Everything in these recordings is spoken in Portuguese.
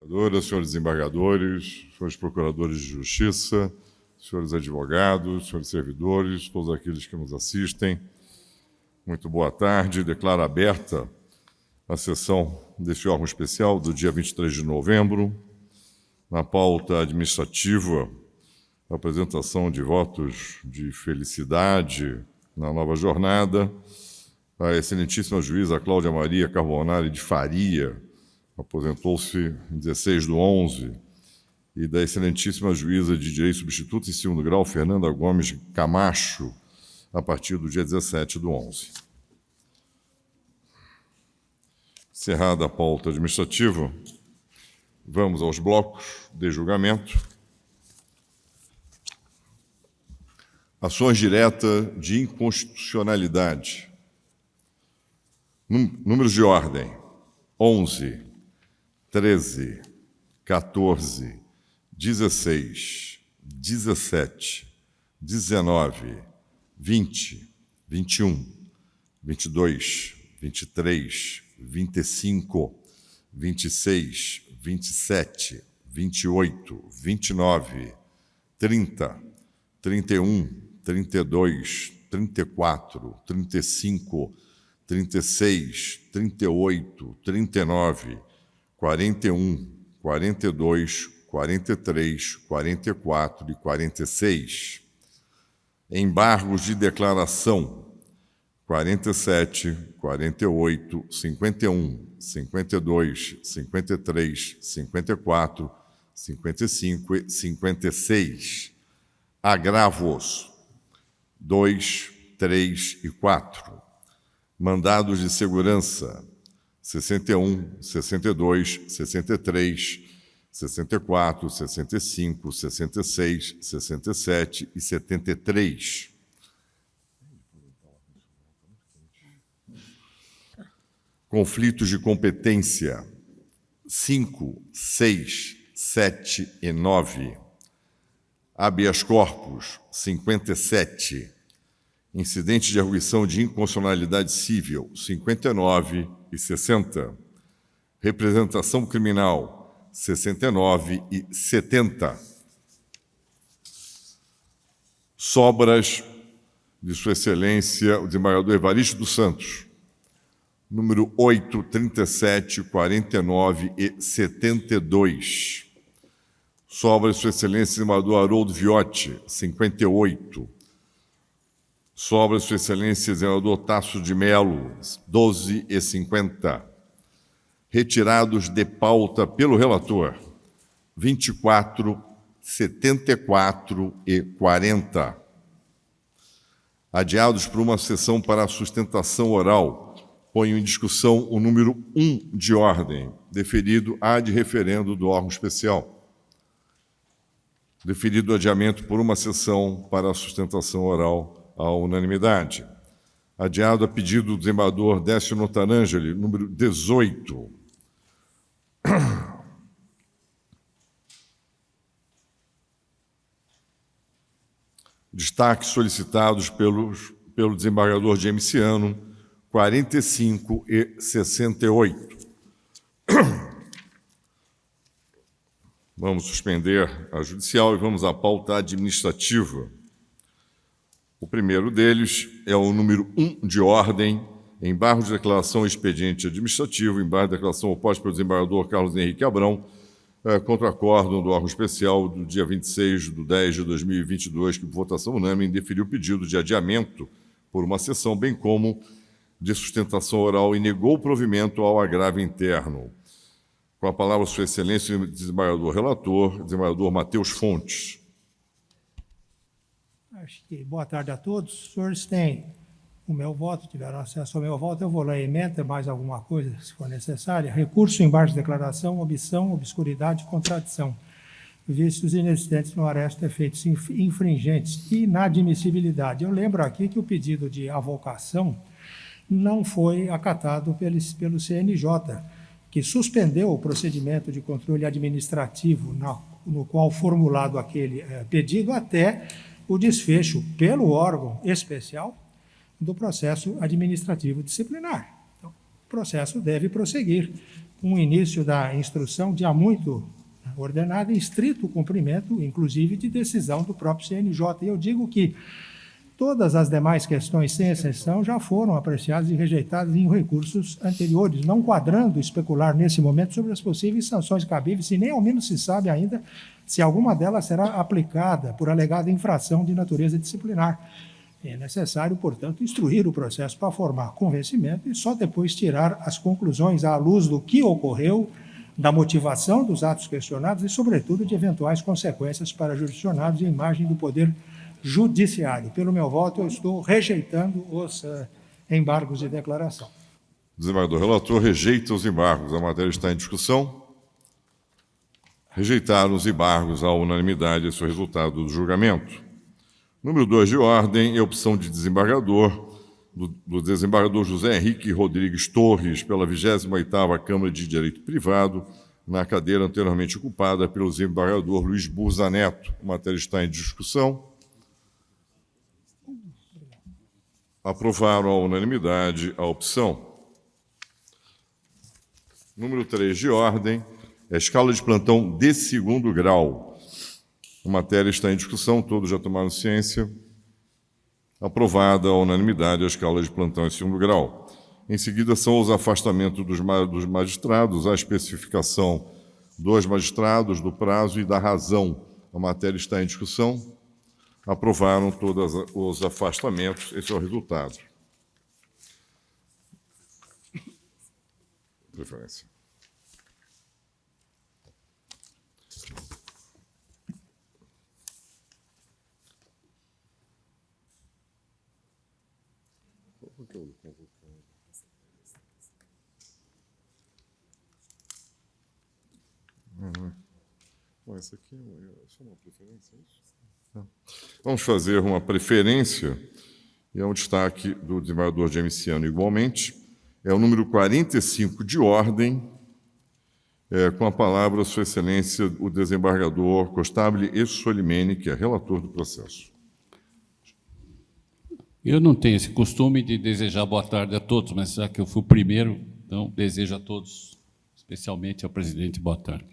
Senhores desembargadores, senhores procuradores de justiça, senhores advogados, senhores servidores, todos aqueles que nos assistem, muito boa tarde. Declaro aberta a sessão deste órgão especial do dia 23 de novembro. Na pauta administrativa, a apresentação de votos de felicidade na nova jornada. A excelentíssima juíza Cláudia Maria Carbonari de Faria aposentou-se em 16/11, e da excelentíssima juíza de Direito Substituto em segundo grau, Fernanda Gomes Camacho, a partir do dia 17/11. Encerrada a pauta administrativa, vamos aos blocos de julgamento. Ações diretas de inconstitucionalidade. Números de ordem: 11, 13, 14, 16, 17, 19, 20, 21, 22, 23, 25, 26, 27, 28, 29, 30, 31, 32, 34, 35, 36, 38, 39, 41, 42, 43, 44 e 46. Embargos de declaração: 47, 48, 51, 52, 53, 54, 55 e 56. Agravos: 2, 3 e 4. Mandados de segurança: 61, 62, 63, 64, 65, 66, 67 e 73. Conflitos de competência: 5, 6, 7 e 9. Habeas corpus: 57. Incidente de arguição de inconstitucionalidade civil: 59 e 60. Representação criminal: 69 e 70. Sobras de Sua Excelência o desembargador Evaristo dos Santos, número 8, 37, 49 e 72. Sobras de Sua Excelência o desembargador Haroldo Viotti, 58. Sobras de Sua Excelência o desembargador Tasso de Melo, 12 e 50. Retirados de pauta pelo relator: 24, 74 e 40. Adiados por uma sessão para a sustentação oral, ponho em discussão o número 1 de ordem, deferido ad referendo do órgão especial. Deferido o adiamento por uma sessão para a sustentação oral à unanimidade. Adiado a pedido do desembargador Décio Notarangeli, número 18. Destaques solicitados pelo desembargador Gemiciano, 45 e 68. Vamos suspender a judicial e vamos à pauta administrativa. O primeiro deles é o número 1 de ordem: embargo de declaração expediente administrativo, embargo de declaração oposta pelo desembargador Carlos Henrique Abrão, contra acórdão do órgão especial do dia 26/10/2022, que, por votação unânime, indeferiu o pedido de adiamento por uma sessão, bem como de sustentação oral, e negou o provimento ao agravo interno. Com a palavra, Sua Excelência, o desembargador relator, desembargador Matheus Fontes. Acho que boa tarde a todos. Os senhores têm o meu voto, tiveram acesso ao meu voto. Eu vou ler a emenda, mais alguma coisa, se for necessária. Recurso, embargo de declaração, omissão, obscuridade e contradição. Vícios inexistentes no aresto, efeitos infringentes e inadmissibilidade. Eu lembro aqui que o pedido de avocação não foi acatado pelo CNJ, que suspendeu o procedimento de controle administrativo no qual formulado aquele pedido até o desfecho pelo órgão especial do processo administrativo disciplinar. Então, o processo deve prosseguir um início da instrução de há muito ordenado em estrito cumprimento, inclusive, de decisão do próprio CNJ. E eu digo que todas as demais questões, sem exceção, já foram apreciadas e rejeitadas em recursos anteriores, não quadrando especular nesse momento sobre as possíveis sanções cabíveis, e nem ao menos se sabe ainda se alguma delas será aplicada por alegada infração de natureza disciplinar. É necessário, portanto, instruir o processo para formar convencimento e só depois tirar as conclusões à luz do que ocorreu, da motivação dos atos questionados e, sobretudo, de eventuais consequências para jurisdicionados e imagem do Poder Judiciário. Pelo meu voto, eu estou rejeitando os embargos de declaração. Desembargador relator rejeita os embargos. A matéria está em discussão. Rejeitaram os embargos à unanimidade. Esse é o resultado do julgamento. Número 2 de ordem é opção de desembargador, do desembargador José Henrique Rodrigues Torres, pela 28ª Câmara de Direito Privado, na cadeira anteriormente ocupada pelo desembargador Luiz Burza Neto. A matéria está em discussão. Aprovaram à unanimidade a opção. Número 3 de ordem é a escala de plantão de 2º grau. A matéria está em discussão, todos já tomaram ciência. Aprovada à unanimidade a escala de plantão em 2º grau. Em seguida, são os afastamentos dos magistrados, a especificação dos magistrados, do prazo e da razão. A matéria está em discussão. Aprovaram todos os afastamentos. Esse é o resultado. Preferência. Bom, essa aqui é só uma preferência, é isso? Vamos fazer uma preferência, e é um destaque do desembargador Gemiciano igualmente. É o número 45 de ordem, com a palavra Sua Excelência, o desembargador Costabile e Solimene, que é relator do processo. Eu não tenho esse costume de desejar boa tarde a todos, mas já que eu fui o primeiro, então desejo a todos, especialmente ao presidente, boa tarde.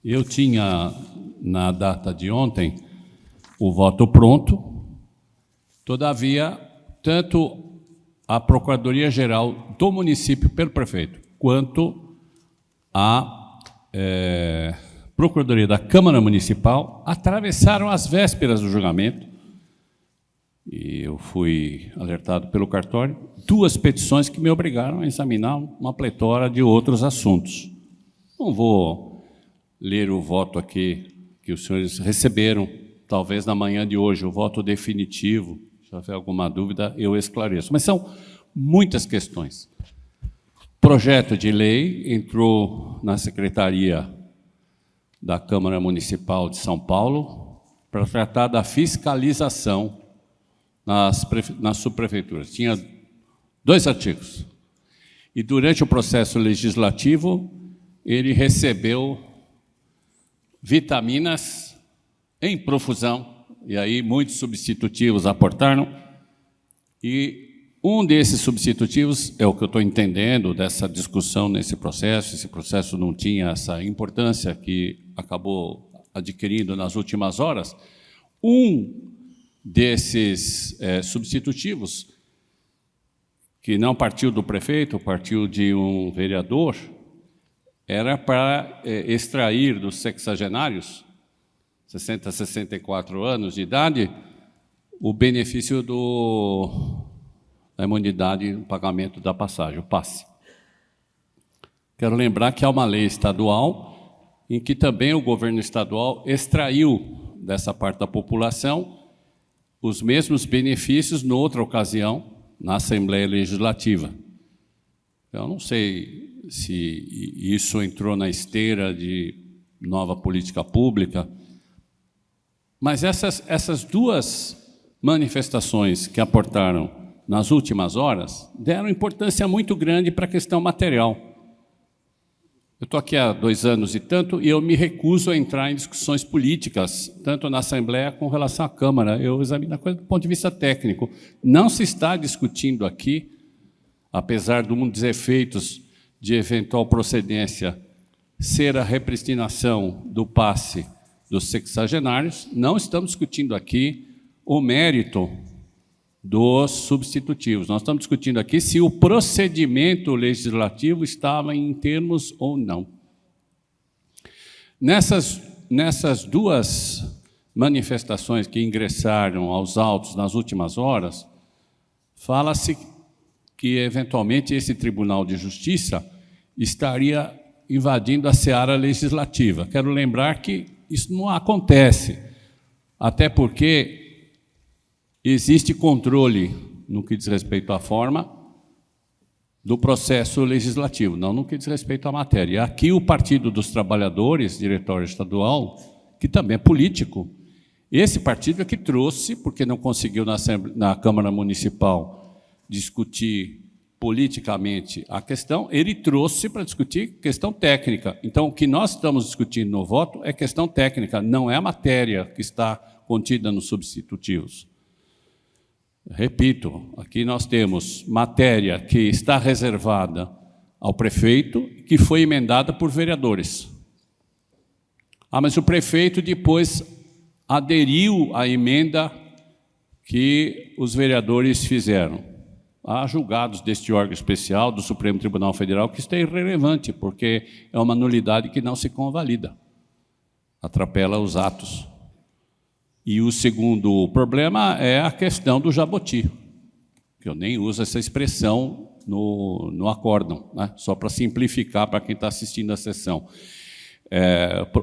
Eu tinha, na data de ontem, o voto pronto, todavia, tanto a Procuradoria-Geral do município pelo prefeito, quanto a Procuradoria da Câmara Municipal atravessaram as vésperas do julgamento, e eu fui alertado pelo cartório, 2 petições que me obrigaram a examinar uma pletora de outros assuntos. Não vou ler o voto aqui que os senhores receberam, talvez na manhã de hoje, o voto definitivo. Se houver alguma dúvida, eu esclareço. Mas são muitas questões. Projeto de lei entrou na Secretaria da Câmara Municipal de São Paulo para tratar da fiscalização nas subprefeituras. Tinha 2 artigos. E, durante o processo legislativo, ele recebeu vitaminas em profusão, e aí muitos substitutivos aportaram, e um desses substitutivos, é o que eu estou entendendo dessa discussão nesse processo, esse processo não tinha essa importância que acabou adquirindo nas últimas horas, um desses substitutivos, que não partiu do prefeito, partiu de um vereador, era para extrair dos sexagenários, 60 a 64 anos de idade, o benefício da imunidade no pagamento da passagem, o passe. Quero lembrar que há uma lei estadual em que também o governo estadual extraiu dessa parte da população os mesmos benefícios, noutra ocasião, na Assembleia Legislativa. Eu não sei se isso entrou na esteira de nova política pública, mas essas 2 manifestações que aportaram nas últimas horas deram importância muito grande para a questão material. Eu estou aqui há 2 anos e tanto, e eu me recuso a entrar em discussões políticas, tanto na Assembleia com relação à Câmara. Eu examino a coisa do ponto de vista técnico. Não se está discutindo aqui, apesar de um dos efeitos de eventual procedência ser a repristinação do passe dos sexagenários. Não estamos discutindo aqui o mérito dos substitutivos. Nós estamos discutindo aqui se o procedimento legislativo estava em termos ou não. Nessas duas manifestações que ingressaram aos autos nas últimas horas, fala-se que, eventualmente, esse Tribunal de Justiça estaria invadindo a seara legislativa. Quero lembrar que isso não acontece, até porque existe controle, no que diz respeito à forma, do processo legislativo, não no que diz respeito à matéria. Aqui o Partido dos Trabalhadores, diretório estadual, que também é político, esse partido é que trouxe, porque não conseguiu na Câmara Municipal discutir politicamente a questão, ele trouxe para discutir questão técnica. Então, o que nós estamos discutindo no voto é questão técnica, não é a matéria que está contida nos substitutivos. Repito, aqui nós temos matéria que está reservada ao prefeito, que foi emendada por vereadores. Mas o prefeito depois aderiu à emenda que os vereadores fizeram. Há julgados deste órgão especial do Supremo Tribunal Federal que isso é irrelevante, porque é uma nulidade que não se convalida, atrapalha os atos. E o segundo problema é a questão do jaboti, que eu nem uso essa expressão no acórdão, né? Só para simplificar para quem está assistindo a sessão.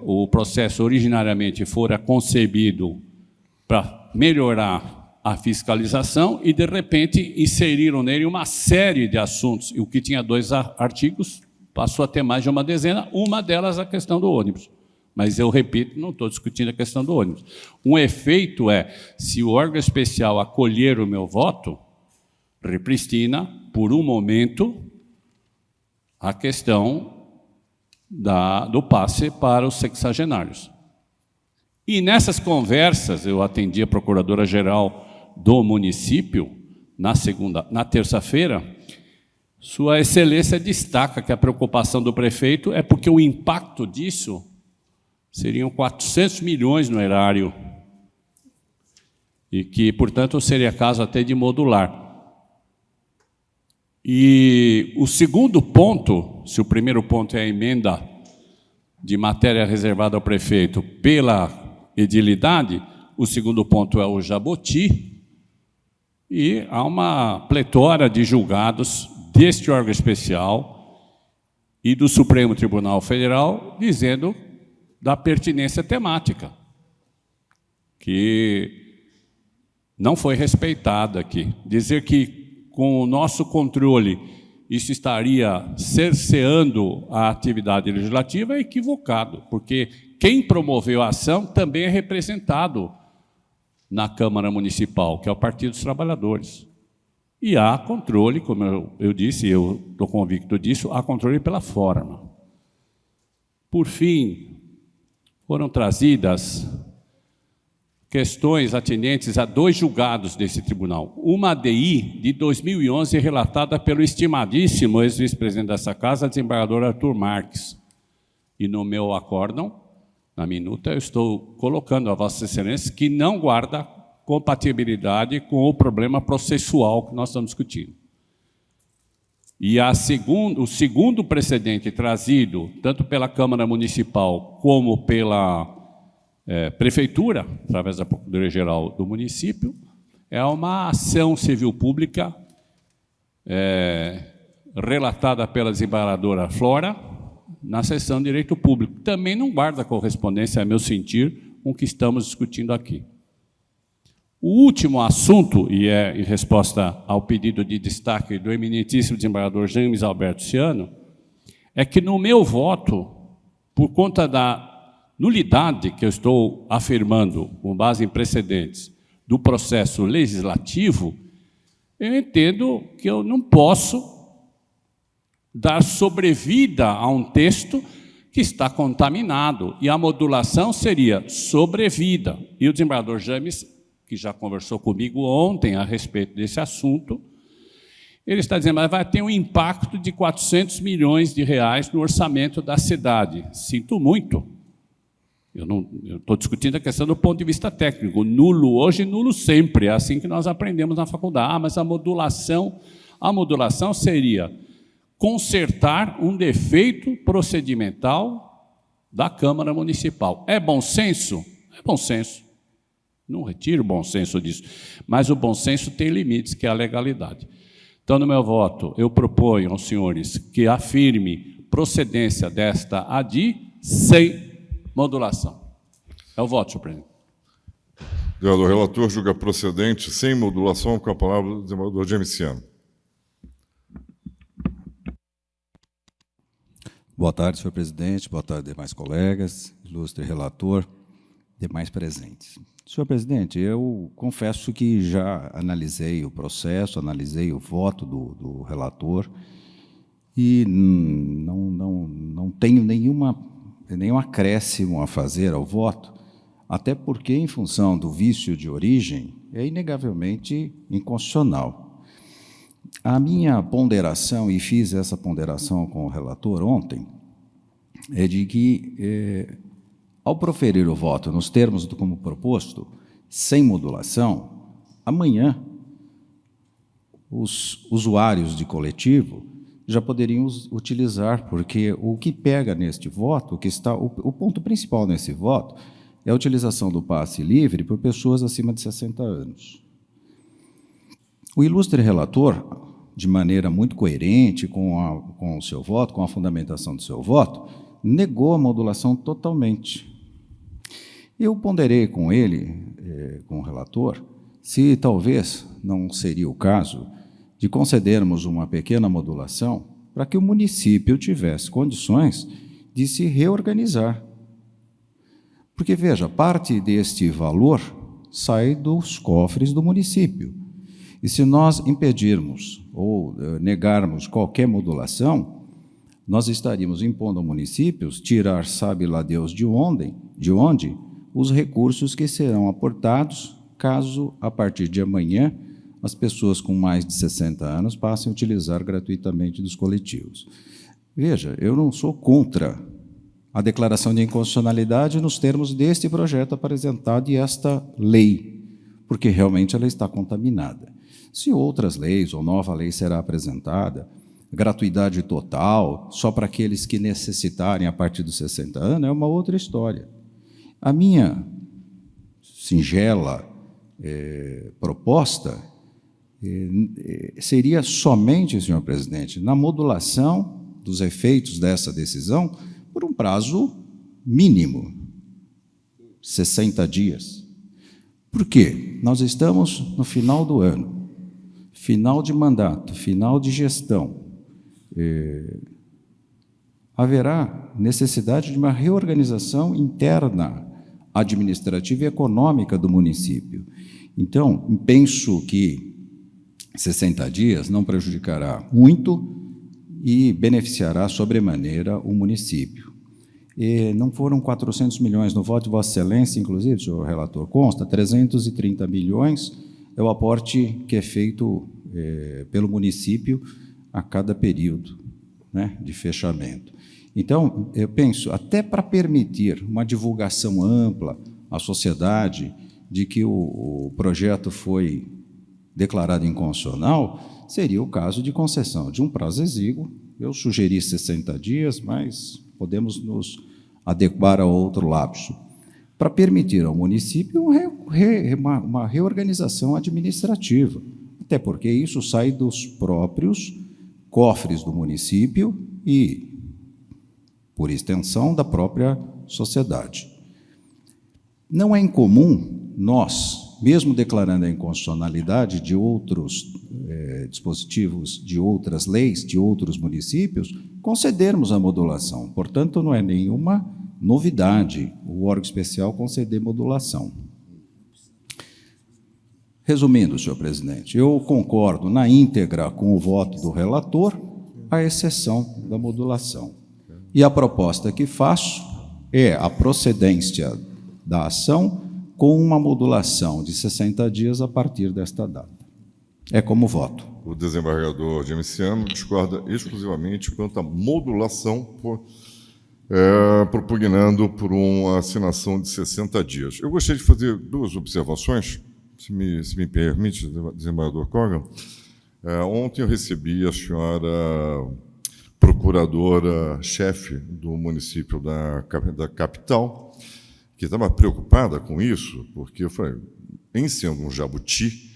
O processo originariamente fora concebido para melhorar a fiscalização e, de repente, inseriram nele uma série de assuntos. E o que tinha 2 artigos passou a ter mais de uma dezena, uma delas a questão do ônibus. Mas eu repito, não estou discutindo a questão do ônibus. Um efeito é, se o órgão especial acolher o meu voto, repristina, por um momento, a questão do passe para os sexagenários. E nessas conversas, eu atendi a Procuradora-Geral do município, na terça-feira, Sua Excelência destaca que a preocupação do prefeito é porque o impacto disso seriam 400 milhões no erário e que, portanto, seria caso até de modular. E o segundo ponto, se o primeiro ponto é a emenda de matéria reservada ao prefeito pela edilidade, o segundo ponto é o jaboti, e há uma pletora de julgados deste órgão especial e do Supremo Tribunal Federal dizendo da pertinência temática, que não foi respeitada aqui. Dizer que com o nosso controle isso estaria cerceando a atividade legislativa é equivocado, porque quem promoveu a ação também é representado na Câmara Municipal, que é o Partido dos Trabalhadores. E há controle, como eu disse, eu estou convicto disso, há controle pela forma. Por fim, foram trazidas questões atinentes a 2 julgados desse tribunal. Uma ADI de 2011, relatada pelo estimadíssimo ex-vice-presidente dessa casa, desembargador Arthur Marques. E no meu acórdão, na minuta, eu estou colocando a Vossa Excelência que não guarda compatibilidade com o problema processual que nós estamos discutindo. E o segundo precedente trazido, tanto pela Câmara Municipal como pela Prefeitura, através da Procuradoria-Geral do município, é uma ação civil pública relatada pela desembargadora Flora, na seção de Direito Público. Também não guarda correspondência, a meu sentir, com o que estamos discutindo aqui. O último assunto, e é em resposta ao pedido de destaque do eminentíssimo desembargador James Alberto Ciano, é que no meu voto, por conta da nulidade que eu estou afirmando, com base em precedentes, do processo legislativo, eu entendo que eu não posso dar sobrevida a um texto que está contaminado, e a modulação seria sobrevida. E o desembargador James, que já conversou comigo ontem a respeito desse assunto, Ele está dizendo, mas vai ter um impacto de 400 milhões de reais no orçamento da cidade. Sinto muito. Eu estou discutindo a questão do ponto de vista técnico. Nulo hoje, nulo sempre. É assim que nós aprendemos na faculdade. Mas a modulação seria consertar um defeito procedimental da Câmara Municipal. É bom senso? É bom senso. Não retiro o bom senso disso. Mas o bom senso tem limites, que é a legalidade. Então, no meu voto, eu proponho aos senhores que afirme procedência desta ADI sem modulação. É o voto, senhor presidente. O relator julga procedente sem modulação, com a palavra do desembargador Gemiciano. Boa tarde, senhor presidente. Boa tarde, demais colegas, ilustre relator, demais presentes. Senhor presidente, eu confesso que já analisei o processo, analisei o voto do relator e não tenho nenhum acréscimo a fazer ao voto, até porque, em função do vício de origem, é inegavelmente inconstitucional. A minha ponderação, e fiz essa ponderação com o relator ontem, é de que, ao proferir o voto nos termos do como proposto, sem modulação, amanhã os usuários de coletivo já poderiam utilizar, porque o que pega neste voto, o ponto principal nesse voto, é a utilização do passe livre por pessoas acima de 60 anos. O ilustre relator, de maneira muito coerente com o seu voto, com a fundamentação do seu voto, negou a modulação totalmente. Eu ponderei com ele, com o relator, se talvez não seria o caso de concedermos uma pequena modulação para que o município tivesse condições de se reorganizar. Porque, veja, parte deste valor sai dos cofres do município. E se nós impedirmos ou negarmos qualquer modulação, nós estaríamos impondo ao município tirar, sabe lá Deus de onde, os recursos que serão aportados caso, a partir de amanhã, as pessoas com mais de 60 anos passem a utilizar gratuitamente dos coletivos. Veja, eu não sou contra a declaração de inconstitucionalidade nos termos deste projeto apresentado e esta lei, porque realmente ela está contaminada. Se outras leis ou nova lei será apresentada, gratuidade total, só para aqueles que necessitarem a partir dos 60 anos, é uma outra história. A minha singela proposta seria somente, senhor presidente, na modulação dos efeitos dessa decisão por um prazo mínimo, 60 dias. Por quê? Nós estamos no final do ano, final de mandato, final de gestão. Haverá necessidade de uma reorganização interna, administrativa e econômica do município. Então, penso que 60 dias não prejudicará muito e beneficiará sobremaneira o município. E não foram 400 milhões no voto de Vossa Excelência, inclusive, senhor relator, consta, 330 milhões é o aporte que é feito pelo município a cada período, né, de fechamento. Então, eu penso, até para permitir uma divulgação ampla à sociedade de que o projeto foi declarado inconstitucional, seria o caso de concessão de um prazo exíguo. Eu sugeri 60 dias, mas podemos nos adequar a outro lapso, para permitir ao município uma reorganização administrativa, até porque isso sai dos próprios cofres do município e, por extensão, da própria sociedade. Não é incomum nós, mesmo declarando a inconstitucionalidade de outros dispositivos, de outras leis, de outros municípios, concedermos a modulação. Portanto, não é nenhuma novidade o órgão especial conceder modulação. Resumindo, senhor presidente, eu concordo na íntegra com o voto do relator, à exceção da modulação. E a proposta que faço é a procedência da ação com uma modulação de 60 dias a partir desta data. É como voto. O desembargador Gemiciano discorda exclusivamente quanto à modulação, propugnando por uma assinação de 60 dias. Eu gostaria de fazer duas observações, se me permite, desembargador Kogan. Ontem eu recebi a senhora procuradora-chefe do município da capital, que estava preocupada com isso, porque eu falei, em sendo um jabuti,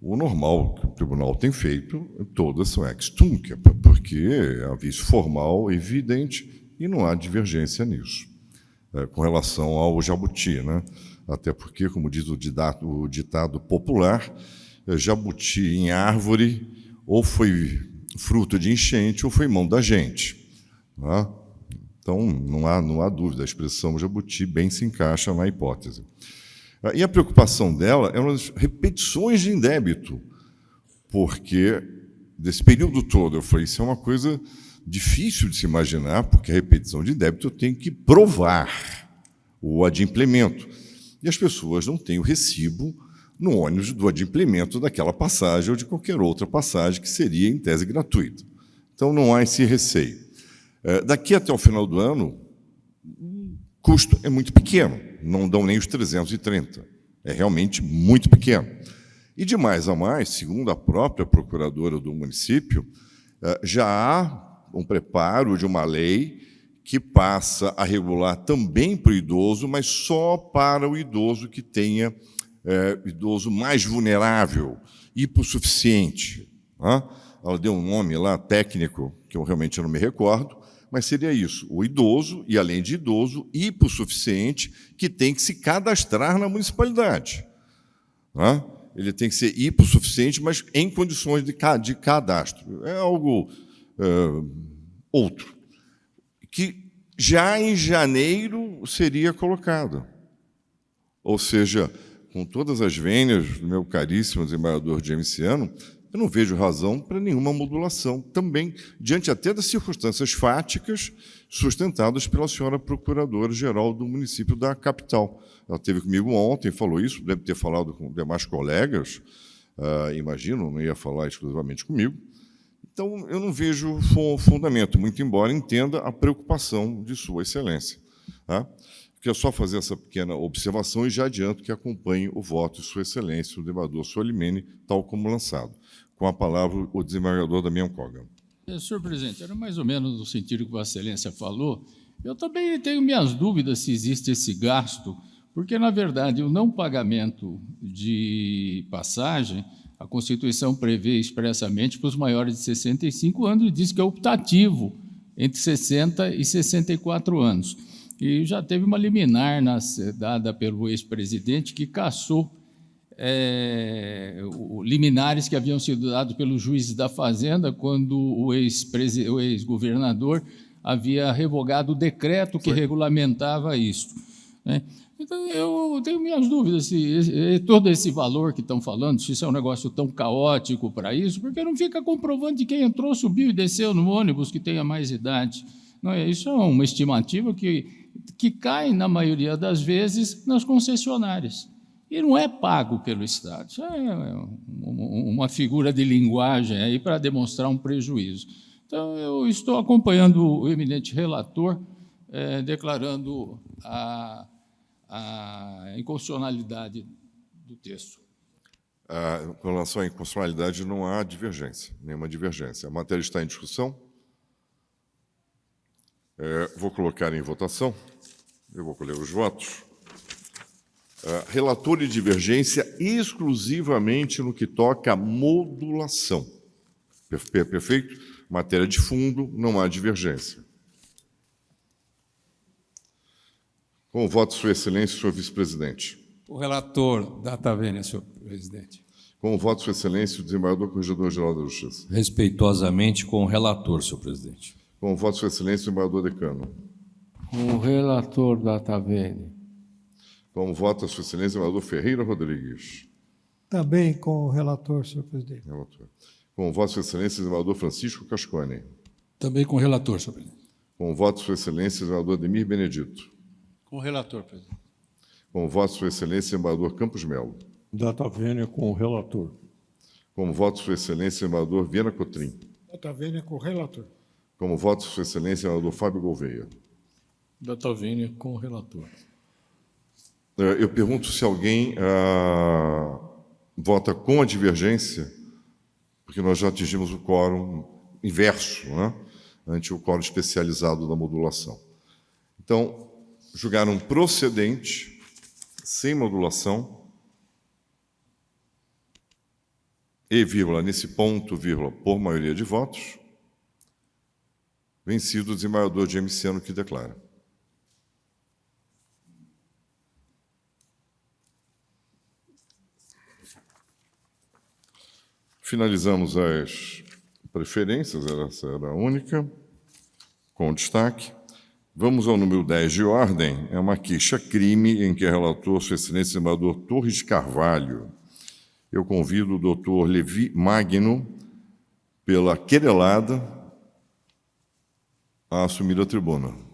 o normal que o tribunal tem feito, todas são ex tunc, porque é aviso formal, evidente, e não há divergência nisso, com relação ao jabuti, né? Até porque, como diz o ditado popular, jabuti em árvore ou foi fruto de enchente ou foi mão da gente. Né? Então, não há dúvida, a expressão jabuti bem se encaixa na hipótese. E a preocupação dela eram as repetições de indébito, porque, desse período todo, eu falei, isso é uma coisa difícil de se imaginar, porque a repetição de indébito eu tenho que provar o adimplemento. E as pessoas não têm o recibo no ônibus do adimplemento daquela passagem ou de qualquer outra passagem que seria, em tese, gratuita. Então, não há esse receio. Daqui até o final do ano, o custo é muito pequeno, não dão nem os 330. É realmente muito pequeno. E, de mais a mais, segundo a própria procuradora do município, já há um preparo de uma lei que passa a regular também para o idoso, mas só para o idoso que tenha idoso mais vulnerável, hipossuficiente. Né? Ela deu um nome lá técnico, que eu realmente não me recordo, mas seria isso, o idoso, e além de idoso, hipossuficiente, que tem que se cadastrar na municipalidade. Né? Ele tem que ser hipossuficiente, mas em condições de cadastro. É algo outro, que já em janeiro seria colocado. Ou seja, com todas as vênias do meu caríssimo desembargador Gemiciano, eu não vejo razão para nenhuma modulação, também diante até das circunstâncias fáticas sustentadas pela senhora procuradora-geral do município da capital. Ela esteve comigo ontem, falou isso, deve ter falado com demais colegas, imagino, não ia falar exclusivamente comigo. Então, eu não vejo fundamento, muito embora entenda a preocupação de Sua Excelência. Tá? Quero só fazer essa pequena observação e já adianto que acompanhe o voto de Sua Excelência, o desembargador Solimene, tal como lançado. Com a palavra, o desembargador Damião Kogan. Senhor presidente, era mais ou menos no sentido que Vossa Excelência falou. Eu também tenho minhas dúvidas se existe esse gasto, porque, na verdade, o não pagamento de passagem, a Constituição prevê expressamente para os maiores de 65 anos e diz que é optativo entre 60 e 64 anos. E já teve uma liminar dada pelo ex-presidente que cassou liminares que haviam sido dados pelos juízes da Fazenda quando o ex-governador havia revogado o decreto que regulamentava isso. Né? Então, eu tenho minhas dúvidas se todo esse valor que estão falando, se isso é um negócio tão caótico para isso, porque não fica comprovando de quem entrou, subiu e desceu no ônibus que tenha mais idade. Não é? Isso é uma estimativa que cai, na maioria das vezes, nas concessionárias. E não é pago pelo Estado. Isso é uma figura de linguagem aí para demonstrar um prejuízo. Então, eu estou acompanhando o eminente relator, declarando a inconstitucionalidade do texto. Com relação à inconstitucionalidade, não há divergência, nenhuma divergência. A matéria está em discussão. Vou colocar em votação. Eu vou colher os votos. Relator de divergência exclusivamente no que toca à modulação. Perfeito? Matéria de fundo, não há divergência. Com o voto de Sua Excelência, senhor vice-presidente. O relator data vênia, senhor presidente. Com o voto de Sua Excelência, o desembargador Corregedor-Geral da Justiça. Respeitosamente com o relator, senhor presidente. Com o voto de Sua Excelência, o desembargador Decano. Com o relator data vênia. Com o voto da Sua Excelência, o desembargador Ferreira Rodrigues. Também com o relator, senhor presidente. Relator. Com o voto de Sua Excelência, o desembargador Francisco Cascone. Também com o relator, senhor presidente. Com o voto de Sua Excelência, o desembargador Ademir Benedito. Com o relator, presidente. Com o voto de Sua Excelência, o desembargador Campos Melo. Data vênia com o relator. Como voto, Sua Excelência, senador Viana Cotrim. Data Vênia, com o relator. Como voto, Sua Excelência, senador Fábio Gouveia. Data Vênia, com o relator. Eu pergunto se alguém vota com a divergência, porque nós já atingimos o quórum inverso, né, ante o quórum especializado da modulação. Então, julgaram procedente, sem modulação, e, vírgula, nesse ponto, vírgula, por maioria de votos, vencido o desembargador James Ciano, que declara. Finalizamos as preferências, essa era a única, com destaque. Vamos ao número 10 de ordem, é uma queixa-crime em que é relator Sua Excelência Senador Torres de Carvalho. Eu convido o doutor Levi Magno, pela querelada, a assumir a tribuna.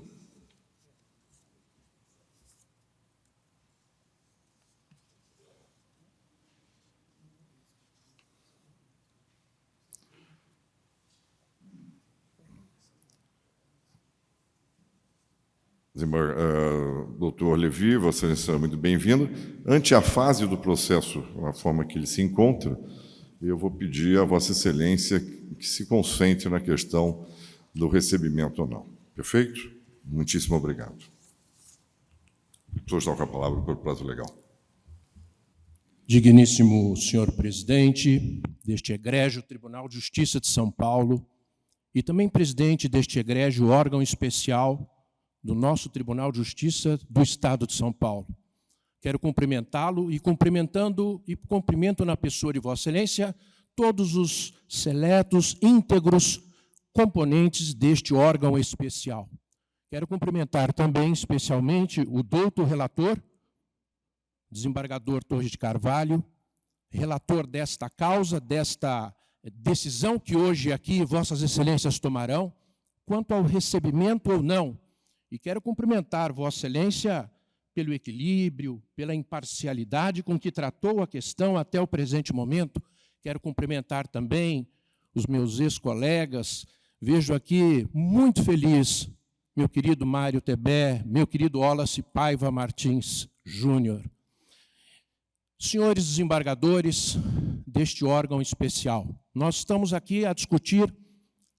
Doutor Levi, Vossa Excelência, muito bem-vindo. Ante a fase do processo, a forma que ele se encontra, eu vou pedir a Vossa Excelência que se concentre na questão do recebimento ou não. Perfeito? Muitíssimo obrigado. O senhor está com a palavra pelo prazo legal. Digníssimo senhor presidente deste egrégio Tribunal de Justiça de São Paulo e também presidente deste egrégio órgão especial do nosso Tribunal de Justiça do Estado de São Paulo. Quero cumprimentá-lo e cumprimento na pessoa de Vossa Excelência todos os seletos, íntegros componentes deste órgão especial. Quero cumprimentar também, especialmente, o doutor relator, desembargador Torres de Carvalho, relator desta causa, desta decisão que hoje aqui Vossas Excelências tomarão, quanto ao recebimento ou não. E quero cumprimentar Vossa Excelência pelo equilíbrio, pela imparcialidade com que tratou a questão até o presente momento. Quero cumprimentar também os meus ex-colegas. Vejo aqui muito feliz meu querido Mário Tebé, meu querido Wallace Paiva Martins Júnior. Senhores desembargadores deste órgão especial, nós estamos aqui a discutir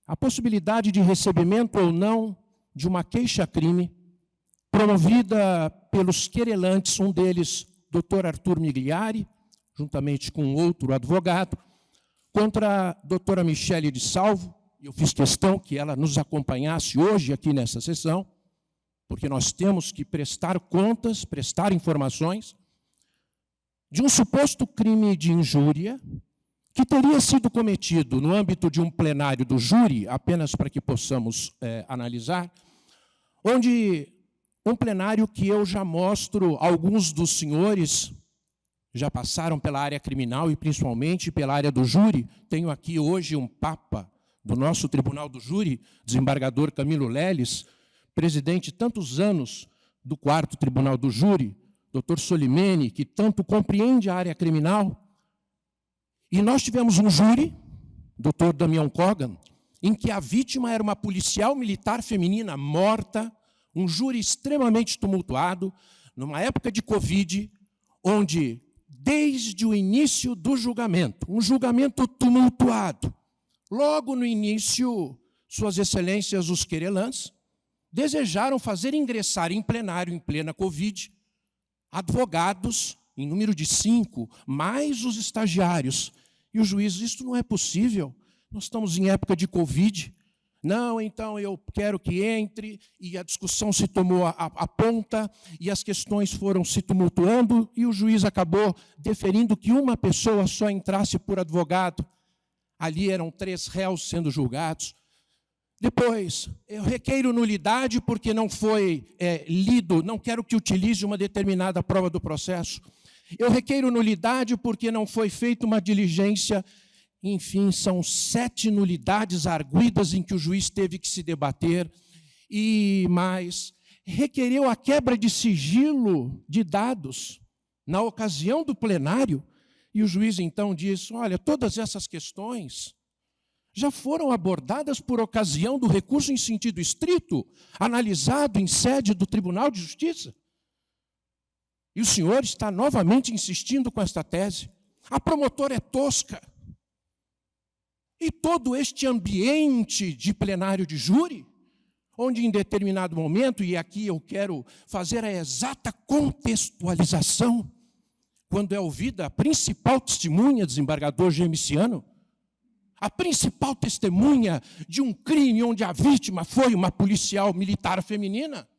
a possibilidade de recebimento ou não de uma queixa-crime promovida pelos querelantes, um deles, Dr. Arthur Migliari, juntamente com outro advogado, contra a doutora Michele de Salvo. Eu fiz questão que ela nos acompanhasse hoje aqui nessa sessão, porque nós temos que prestar contas, prestar informações de um suposto crime de injúria que teria sido cometido no âmbito de um plenário do júri, apenas para que possamos analisar, onde um plenário que eu já mostro, alguns dos senhores já passaram pela área criminal e principalmente pela área do júri. Tenho aqui hoje um papa do nosso Tribunal do Júri, desembargador Camilo Leles, presidente tantos anos do 4º Tribunal do Júri, doutor Solimene, que tanto compreende a área criminal. E nós tivemos um júri, doutor Damião Kogan, em que a vítima era uma policial militar feminina morta, um júri extremamente tumultuado, numa época de Covid, onde, desde o início do julgamento, um julgamento tumultuado, logo no início, Suas Excelências, os querelantes, desejaram fazer ingressar em plenário, em plena Covid, advogados, em número de 5, mais os estagiários. E o juiz, isto não é possível, nós estamos em época de Covid. Não, então eu quero que entre, e a discussão se tomou a ponta, e as questões foram se tumultuando, e o juiz acabou deferindo que uma pessoa só entrasse por advogado. Ali eram 3 réus sendo julgados. Depois, eu requeiro nulidade porque não foi lido, não quero que utilize uma determinada prova do processo. Eu requeiro nulidade porque não foi feita uma diligência. Enfim, são 7 nulidades arguidas em que o juiz teve que se debater. E mais, requereu a quebra de sigilo de dados na ocasião do plenário, E o juiz então diz: olha, todas essas questões já foram abordadas por ocasião do recurso em sentido estrito, analisado em sede do Tribunal de Justiça. E o senhor está novamente insistindo com esta tese. A promotora é tosca. E todo este ambiente de plenário de júri, onde em determinado momento, e aqui eu quero fazer a exata contextualização, quando é ouvida a principal testemunha, desembargador Gemiciano, a principal testemunha de um crime onde a vítima foi uma policial militar feminina,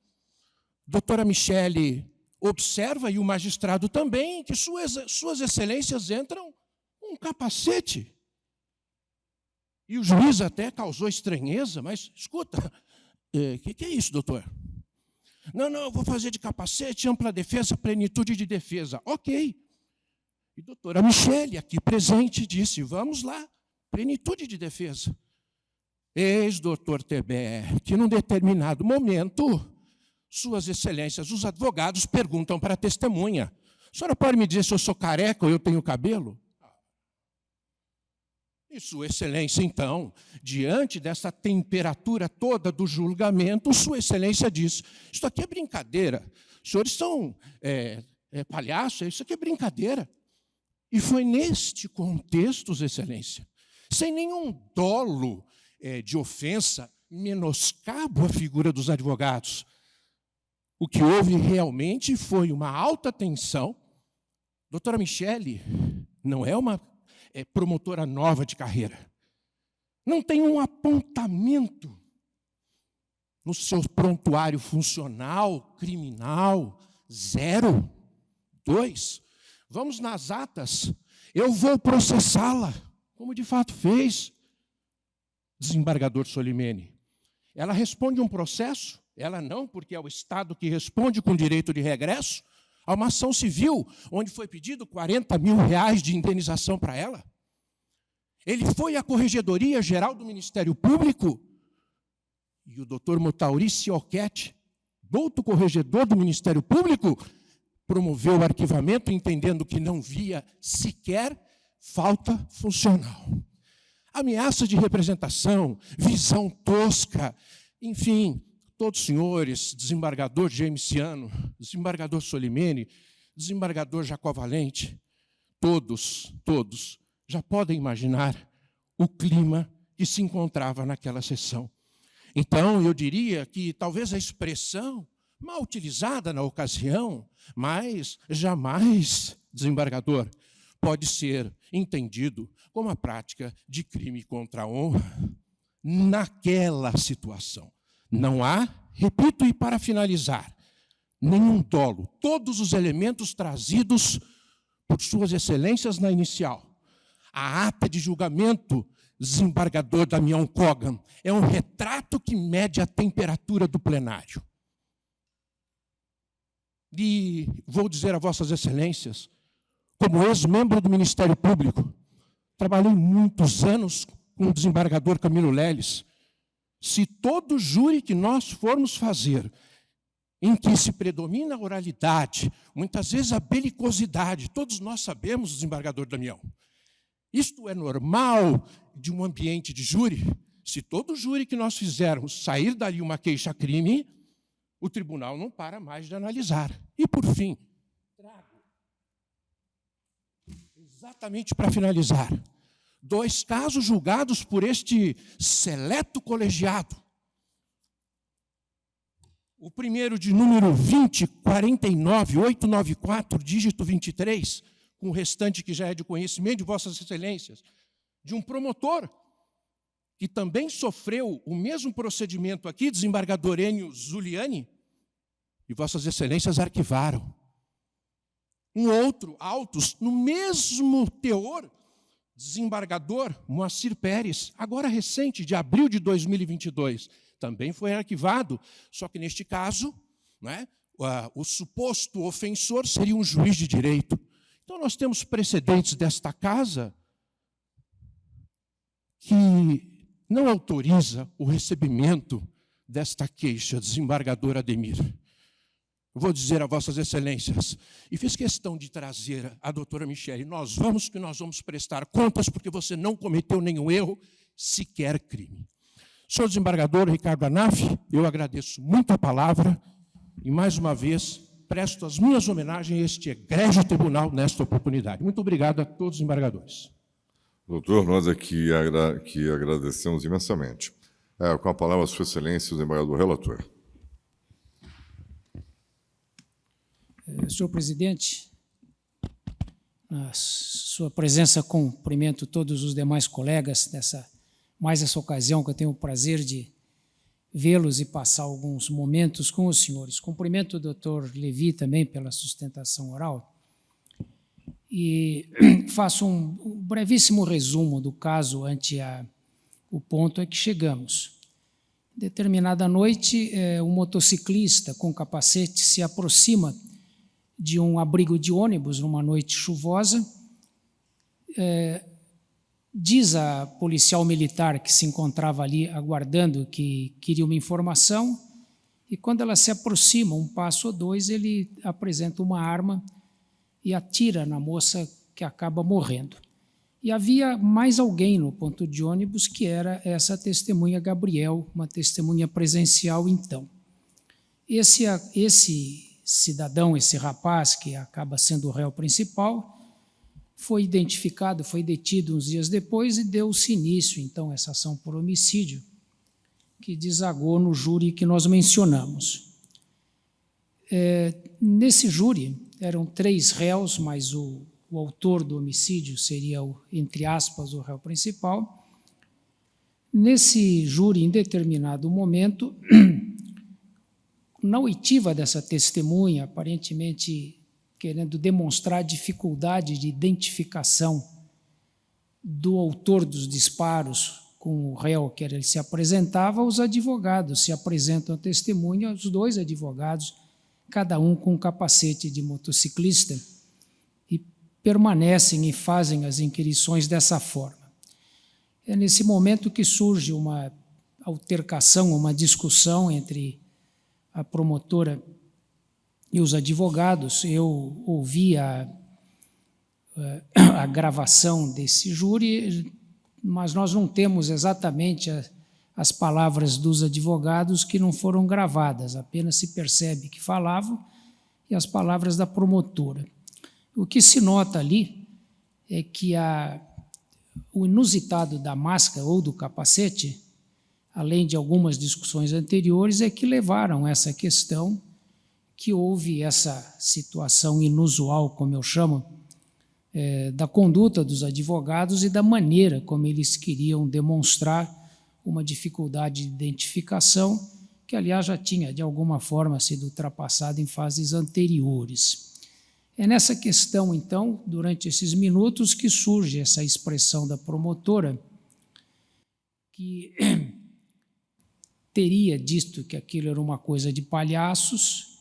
doutora Michele observa, e o magistrado também, que suas excelências entram com um capacete. E o juiz até causou estranheza, mas escuta, que é isso, doutor? Não, eu vou fazer de capacete, ampla defesa, plenitude de defesa. Ok. E a doutora Michele, aqui presente, disse: vamos lá, plenitude de defesa. Eis, doutor Teber, que num determinado momento, suas excelências, os advogados perguntam para a testemunha: a senhora pode me dizer se eu sou careca ou eu tenho cabelo? E sua excelência, então, diante dessa temperatura toda do julgamento, sua excelência diz: isso aqui é brincadeira, os senhores são palhaços, isso aqui é brincadeira. E foi neste contexto, sua excelência, sem nenhum dolo de ofensa, menoscabo à figura dos advogados, o que houve realmente foi uma alta tensão. Doutora Michele não é uma promotora nova de carreira. Não tem um apontamento no seu prontuário funcional, criminal, 0. 2, vamos nas atas, eu vou processá-la, como de fato fez. Desembargador Solimene, ela responde um processo, ela não, porque é o Estado que responde com direito de regresso, a uma ação civil, onde foi pedido R$40 mil de indenização para ela. Ele foi à Corregedoria Geral do Ministério Público, e o doutor Motaurice Alquete, douto corregedor do Ministério Público, promoveu o arquivamento, entendendo que não via sequer falta funcional. Ameaça de representação, visão tosca, enfim, todos os senhores, desembargador Gemiciano, desembargador Solimene, desembargador Jacó Valente, todos já podem imaginar o clima que se encontrava naquela sessão. Então, eu diria que talvez a expressão mal utilizada na ocasião, mas jamais, desembargador, pode ser entendido como a prática de crime contra a honra naquela situação. Não há, repito, e para finalizar, nenhum dolo. Todos os elementos trazidos por suas excelências na inicial. A ata de julgamento, desembargador Damião Kogan, é um retrato que mede a temperatura do plenário. E vou dizer a vossas excelências, como ex-membro do Ministério Público, trabalhei muitos anos com o desembargador Camilo Leles. Se todo júri que nós formos fazer, em que se predomina a oralidade, muitas vezes a belicosidade, todos nós sabemos, desembargador Damião, isto é normal de um ambiente de júri. Se todo júri que nós fizermos sair dali uma queixa-crime, o tribunal não para mais de analisar. E, por fim, trago, exatamente para finalizar, 2 casos julgados por este seleto colegiado. O primeiro de número 20.49.894, dígito 23, com o restante que já é de conhecimento de vossas excelências, de um promotor que também sofreu o mesmo procedimento aqui, desembargador Enio Zuliani, e vossas excelências arquivaram. Um outro, autos, no mesmo teor, desembargador Moacir Pérez, agora recente, de abril de 2022, também foi arquivado, só que neste caso, o suposto ofensor seria um juiz de direito. Então nós temos precedentes desta casa que não autoriza o recebimento desta queixa, desembargador Ademir. vou dizer a vossas excelências, e fiz questão de trazer a doutora Michele, nós vamos prestar contas, porque você não cometeu nenhum erro, sequer crime. Senhor desembargador Ricardo Anaf, eu agradeço muito a palavra, e mais uma vez presto as minhas homenagens a este egrégio tribunal nesta oportunidade. Muito obrigado a todos os desembargadores. Doutor, nós aqui que agradecemos imensamente. Com a palavra, Sua Excelência, o desembargador relator. Senhor presidente, na sua presença, cumprimento todos os demais colegas mais essa ocasião que eu tenho o prazer de vê-los e passar alguns momentos com os senhores. Cumprimento o doutor Levi também pela sustentação oral e faço um brevíssimo resumo do caso ante o ponto a que chegamos. Determinada noite, um motociclista com capacete se aproxima de um abrigo de ônibus numa noite chuvosa. Diz a policial militar que se encontrava ali aguardando que queria uma informação, e quando ela se aproxima, um passo ou dois, ele apresenta uma arma e atira na moça, que acaba morrendo. E havia mais alguém no ponto de ônibus, que era essa testemunha Gabriel, uma testemunha presencial então. Esse cidadão, esse rapaz, que acaba sendo o réu principal, foi identificado, foi detido uns dias depois e deu-se início, então, a essa ação por homicídio, que desagou no júri que nós mencionamos. Nesse júri, eram 3 réus, mas o autor do homicídio seria, entre aspas, o réu principal. Nesse júri, em determinado momento, na oitiva dessa testemunha, aparentemente querendo demonstrar dificuldade de identificação do autor dos disparos com o réu que ele se apresentava, os advogados se apresentam à testemunha, os 2 advogados, cada um com um capacete de motociclista, e permanecem e fazem as inquirições dessa forma. É nesse momento que surge uma altercação, uma discussão entre a promotora e os advogados. Eu ouvi a gravação desse júri, mas nós não temos exatamente as palavras dos advogados, que não foram gravadas, apenas se percebe que falavam, e as palavras da promotora. O que se nota ali é que o inusitado da máscara ou do capacete, além de algumas discussões anteriores, é que levaram essa questão, que houve essa situação inusual, como eu chamo, da conduta dos advogados e da maneira como eles queriam demonstrar uma dificuldade de identificação, que, aliás, já tinha, de alguma forma, sido ultrapassada em fases anteriores. É nessa questão, então, durante esses minutos, que surge essa expressão da promotora, que teria dito que aquilo era uma coisa de palhaços.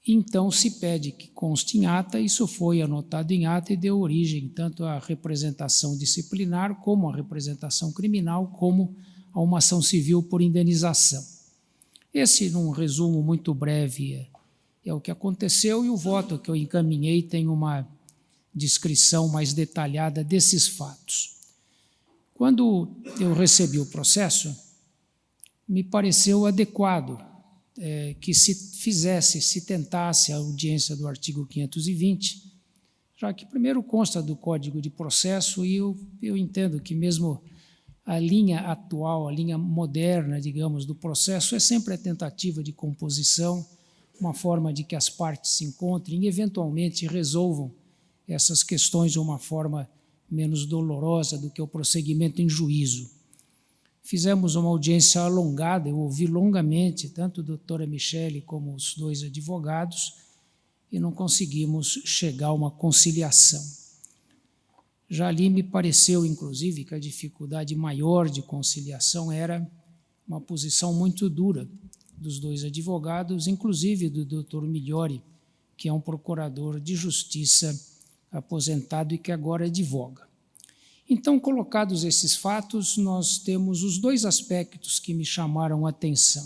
Então se pede que conste em ata, isso foi anotado em ata e deu origem tanto à representação disciplinar, como à representação criminal, como a uma ação civil por indenização. Esse, num resumo muito breve, é o que aconteceu, e o voto que eu encaminhei tem uma descrição mais detalhada desses fatos. Quando eu recebi o processo, me pareceu adequado que se tentasse a audiência do artigo 520, já que primeiro consta do Código de Processo, e eu entendo que mesmo a linha atual, a linha moderna, digamos, do processo, é sempre a tentativa de composição, uma forma de que as partes se encontrem e, eventualmente, resolvam essas questões de uma forma menos dolorosa do que o prosseguimento em juízo. Fizemos uma audiência alongada, eu ouvi longamente tanto a doutora Michele como os 2 advogados, e não conseguimos chegar a uma conciliação. Já ali me pareceu, inclusive, que a dificuldade maior de conciliação era uma posição muito dura dos 2 advogados, inclusive do doutor Migliori, que é um procurador de justiça aposentado e que agora advoga. Então, colocados esses fatos, nós temos os 2 aspectos que me chamaram a atenção.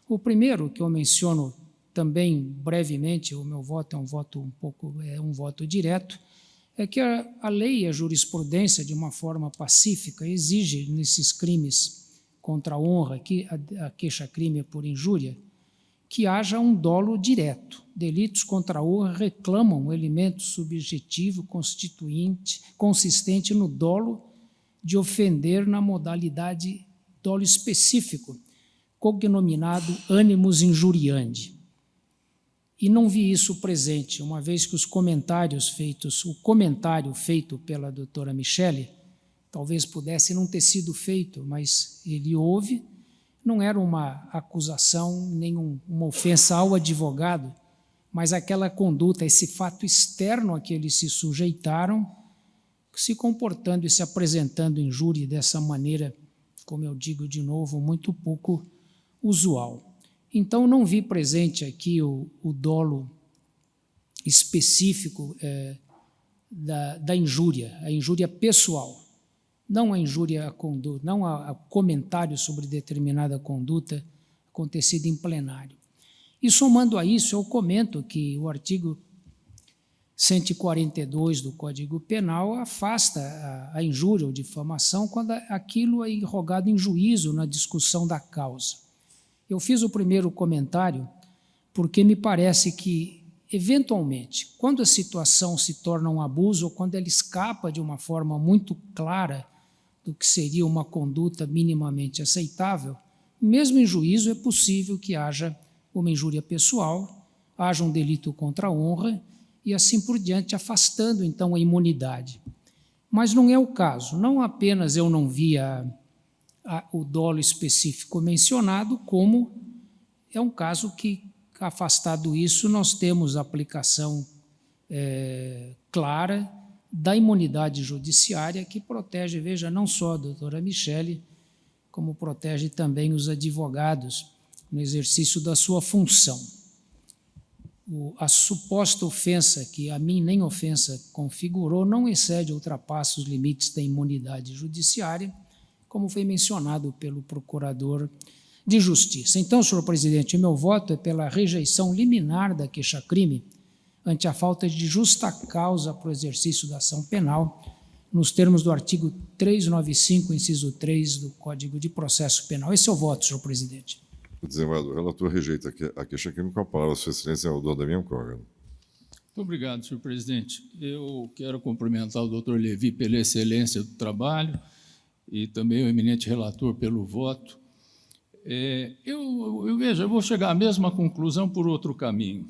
O primeiro, que eu menciono também brevemente, o meu voto é um voto direto, é que a lei e a jurisprudência, de uma forma pacífica, exige nesses crimes contra a honra, a queixa-crime por injúria, que haja um dolo direto. Delitos contra a honra reclamam um elemento subjetivo consistente no dolo de ofender na modalidade dolo específico, cognominado animus injuriandi. E não vi isso presente, uma vez que o comentário feito pela doutora Michele, talvez pudesse não ter sido feito, mas ele houve, não era uma acusação, nem uma ofensa ao advogado, mas aquela conduta, esse fato externo a que eles se sujeitaram, se comportando e se apresentando em júri dessa maneira, como eu digo de novo, muito pouco usual. Então, não vi presente aqui o dolo específico da injúria, a injúria pessoal, não a injúria à conduta, não a comentário sobre determinada conduta acontecida em plenário. E, somando a isso, eu comento que o artigo 142 do Código Penal afasta a injúria ou difamação quando aquilo é irrogado em juízo na discussão da causa. Eu fiz o primeiro comentário porque me parece que, eventualmente, quando a situação se torna um abuso ou quando ela escapa de uma forma muito clara do que seria uma conduta minimamente aceitável, mesmo em juízo é possível que haja uma injúria pessoal, haja um delito contra a honra e assim por diante, afastando então a imunidade. Mas não é o caso, não apenas eu não vi o dolo específico mencionado, como é um caso que, afastado isso, nós temos a aplicação clara da imunidade judiciária que protege, veja, não só a doutora Michele, como protege também os advogados no exercício da sua função. A suposta ofensa, que a mim nem ofensa configurou, não excede ou ultrapassa os limites da imunidade judiciária, como foi mencionado pelo Procurador de Justiça. Então, senhor presidente, o meu voto é pela rejeição liminar da queixa-crime ante a falta de justa causa para o exercício da ação penal, nos termos do artigo 395, inciso 3 do Código de Processo Penal. Esse é o voto, senhor presidente. Desembargador, o relator rejeita a queixa-crime com a palavra, Sua Excelência, o doutor Damião Kogan. Muito obrigado, senhor presidente. Eu quero cumprimentar o doutor Levi pela excelência do trabalho e também o eminente relator pelo voto. Eu vou chegar à mesma conclusão por outro caminho.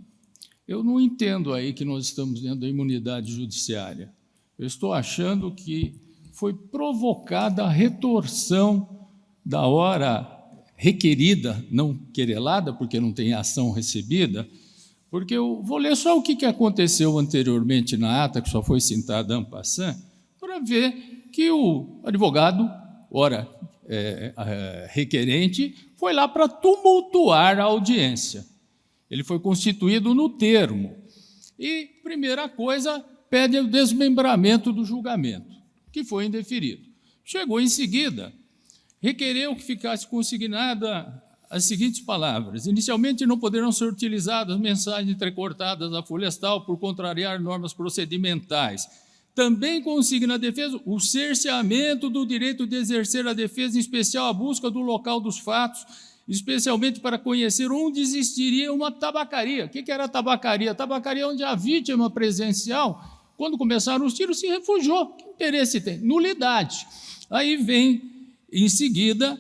Eu não entendo aí que nós estamos dentro da imunidade judiciária. Eu estou achando que foi provocada a retorção da hora requerida, não querelada, porque não tem ação recebida, porque eu vou ler só o que aconteceu anteriormente na ata, que só foi citada en passant, para ver que o advogado, ora requerente, foi lá para tumultuar a audiência. Ele foi constituído no termo. E, primeira coisa, pede o desmembramento do julgamento, que foi indeferido. Chegou em seguida, requereu que ficasse consignada as seguintes palavras: inicialmente não poderão ser utilizadas mensagens entrecortadas à florestal por contrariar normas procedimentais. Também consigna a defesa o cerceamento do direito de exercer a defesa, em especial a busca do local dos fatos, especialmente para conhecer onde existiria uma tabacaria. O que era a tabacaria? A tabacaria é onde a vítima presencial, quando começaram os tiros, se refugiou. Que interesse tem? Nulidade. Aí vem, em seguida,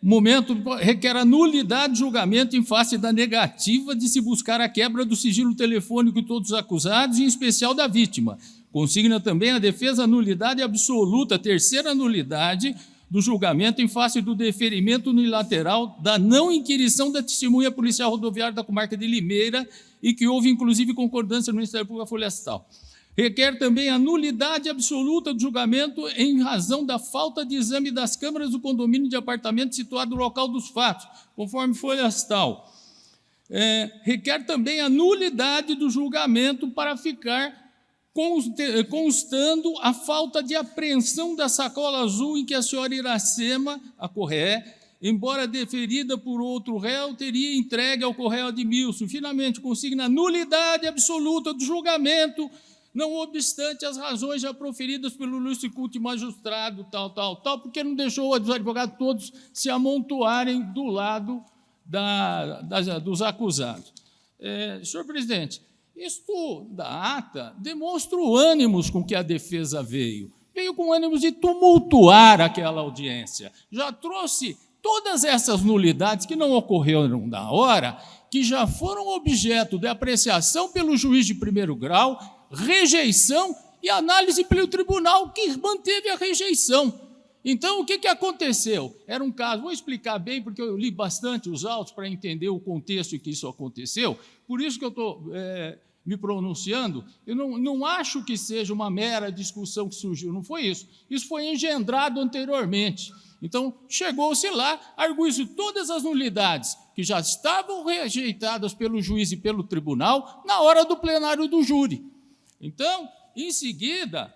momento requer a nulidade de julgamento em face da negativa de se buscar a quebra do sigilo telefônico de todos os acusados, em especial da vítima. Consigna também a defesa a nulidade absoluta, terceira nulidade do julgamento em face do deferimento unilateral da não inquirição da testemunha policial rodoviária da comarca de Limeira e que houve, inclusive, concordância no Ministério Público Florestal. Requer também a nulidade absoluta do julgamento em razão da falta de exame das câmaras do condomínio de apartamento situado no local dos fatos, conforme Florestal. Requer também a nulidade do julgamento para ficar constando a falta de apreensão da sacola azul em que a senhora Iracema, a Corré, embora deferida por outro réu, teria entregue ao correio Admilson. Finalmente, consigna a nulidade absoluta do julgamento, não obstante as razões já proferidas pelo ilustre culto e magistrado, tal, porque não deixou os advogados todos se amontoarem do lado dos acusados. Senhor presidente, isto da ata demonstra o ânimos com que a defesa veio. Veio com ânimos de tumultuar aquela audiência. Já trouxe todas essas nulidades que não ocorreram na hora, que já foram objeto de apreciação pelo juiz de primeiro grau, rejeição e análise pelo tribunal, que manteve a rejeição. Então, o que aconteceu? Era um caso, vou explicar bem, porque eu li bastante os autos para entender o contexto em que isso aconteceu, por isso que eu estou me pronunciando. Eu não acho que seja uma mera discussão que surgiu, não foi isso. Isso foi engendrado anteriormente. Então, chegou-se lá, arguiu-se todas as nulidades que já estavam rejeitadas pelo juiz e pelo tribunal na hora do plenário do júri. Então, em seguida,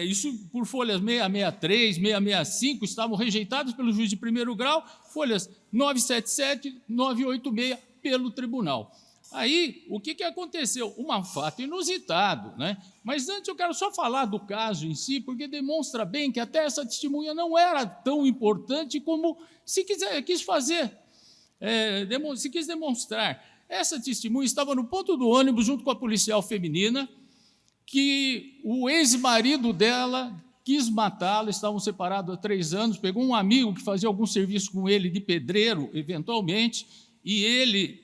isso por folhas 663, 665, estavam rejeitadas pelo juiz de primeiro grau, folhas 977, 986 pelo tribunal. Aí, o que aconteceu? Um fato inusitado, né? Mas antes eu quero só falar do caso em si, porque demonstra bem que até essa testemunha não era tão importante como se quis fazer, se quis demonstrar. Essa testemunha estava no ponto do ônibus junto com a policial feminina, que o ex-marido dela quis matá-la, estavam separados há 3 anos, pegou um amigo que fazia algum serviço com ele de pedreiro, eventualmente, e ele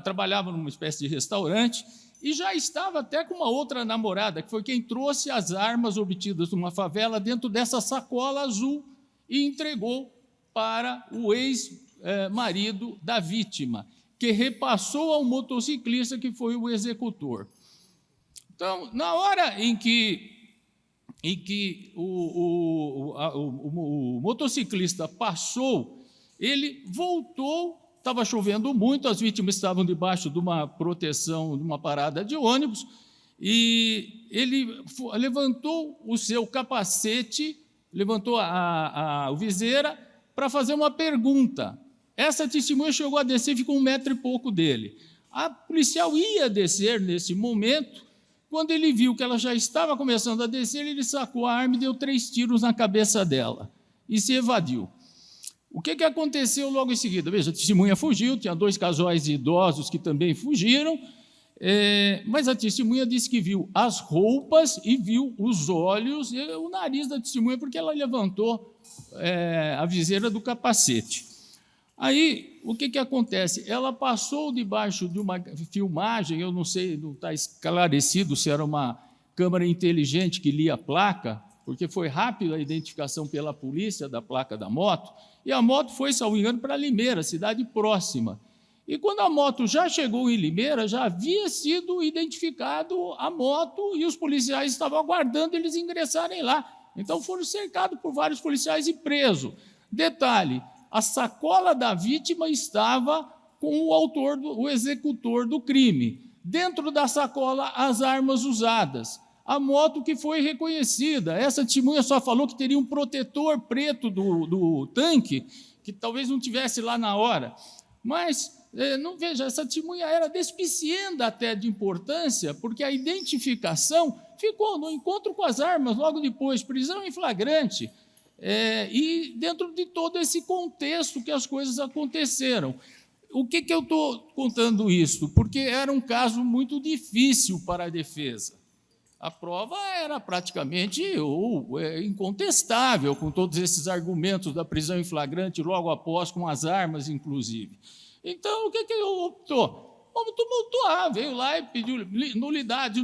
trabalhava numa espécie de restaurante, e já estava até com uma outra namorada, que foi quem trouxe as armas obtidas numa favela dentro dessa sacola azul e entregou para o ex-marido da vítima, que repassou ao motociclista, que foi o executor. Então, na hora em que o motociclista passou, ele voltou. Estava chovendo muito, as vítimas estavam debaixo de uma proteção, de uma parada de ônibus, e ele levantou o seu capacete, levantou a viseira para fazer uma pergunta. Essa testemunha chegou a descer, ficou 1 metro e pouco dele. A policial ia descer nesse momento, quando ele viu que ela já estava começando a descer, ele sacou a arma e deu 3 tiros na cabeça dela e se evadiu. O que aconteceu logo em seguida? Veja, a testemunha fugiu, tinha 2 casais de idosos que também fugiram, mas a testemunha disse que viu as roupas e viu os olhos e o nariz da testemunha, porque ela levantou a viseira do capacete. Aí, o que acontece? Ela passou debaixo de uma filmagem, eu não sei, não está esclarecido se era uma câmera inteligente que lia a placa, porque foi rápida a identificação pela polícia da placa da moto, e a moto foi, salvo engano, para Limeira, cidade próxima. E quando a moto já chegou em Limeira, já havia sido identificado a moto e os policiais estavam aguardando eles ingressarem lá. Então foram cercados por vários policiais e presos. Detalhe, a sacola da vítima estava com o autor, o executor do crime. Dentro da sacola, as armas usadas. A moto que foi reconhecida. Essa testemunha só falou que teria um protetor preto do tanque, que talvez não tivesse lá na hora. Mas, não veja, essa testemunha era despicienda até de importância, porque a identificação ficou no encontro com as armas, logo depois, prisão em flagrante, e dentro de todo esse contexto que as coisas aconteceram. O que eu estou contando isso? Porque era um caso muito difícil para a defesa. A prova era praticamente incontestável, com todos esses argumentos da prisão em flagrante, logo após, com as armas, inclusive. Então, o que ele optou? Vamos tumultuar, veio lá e pediu nulidade,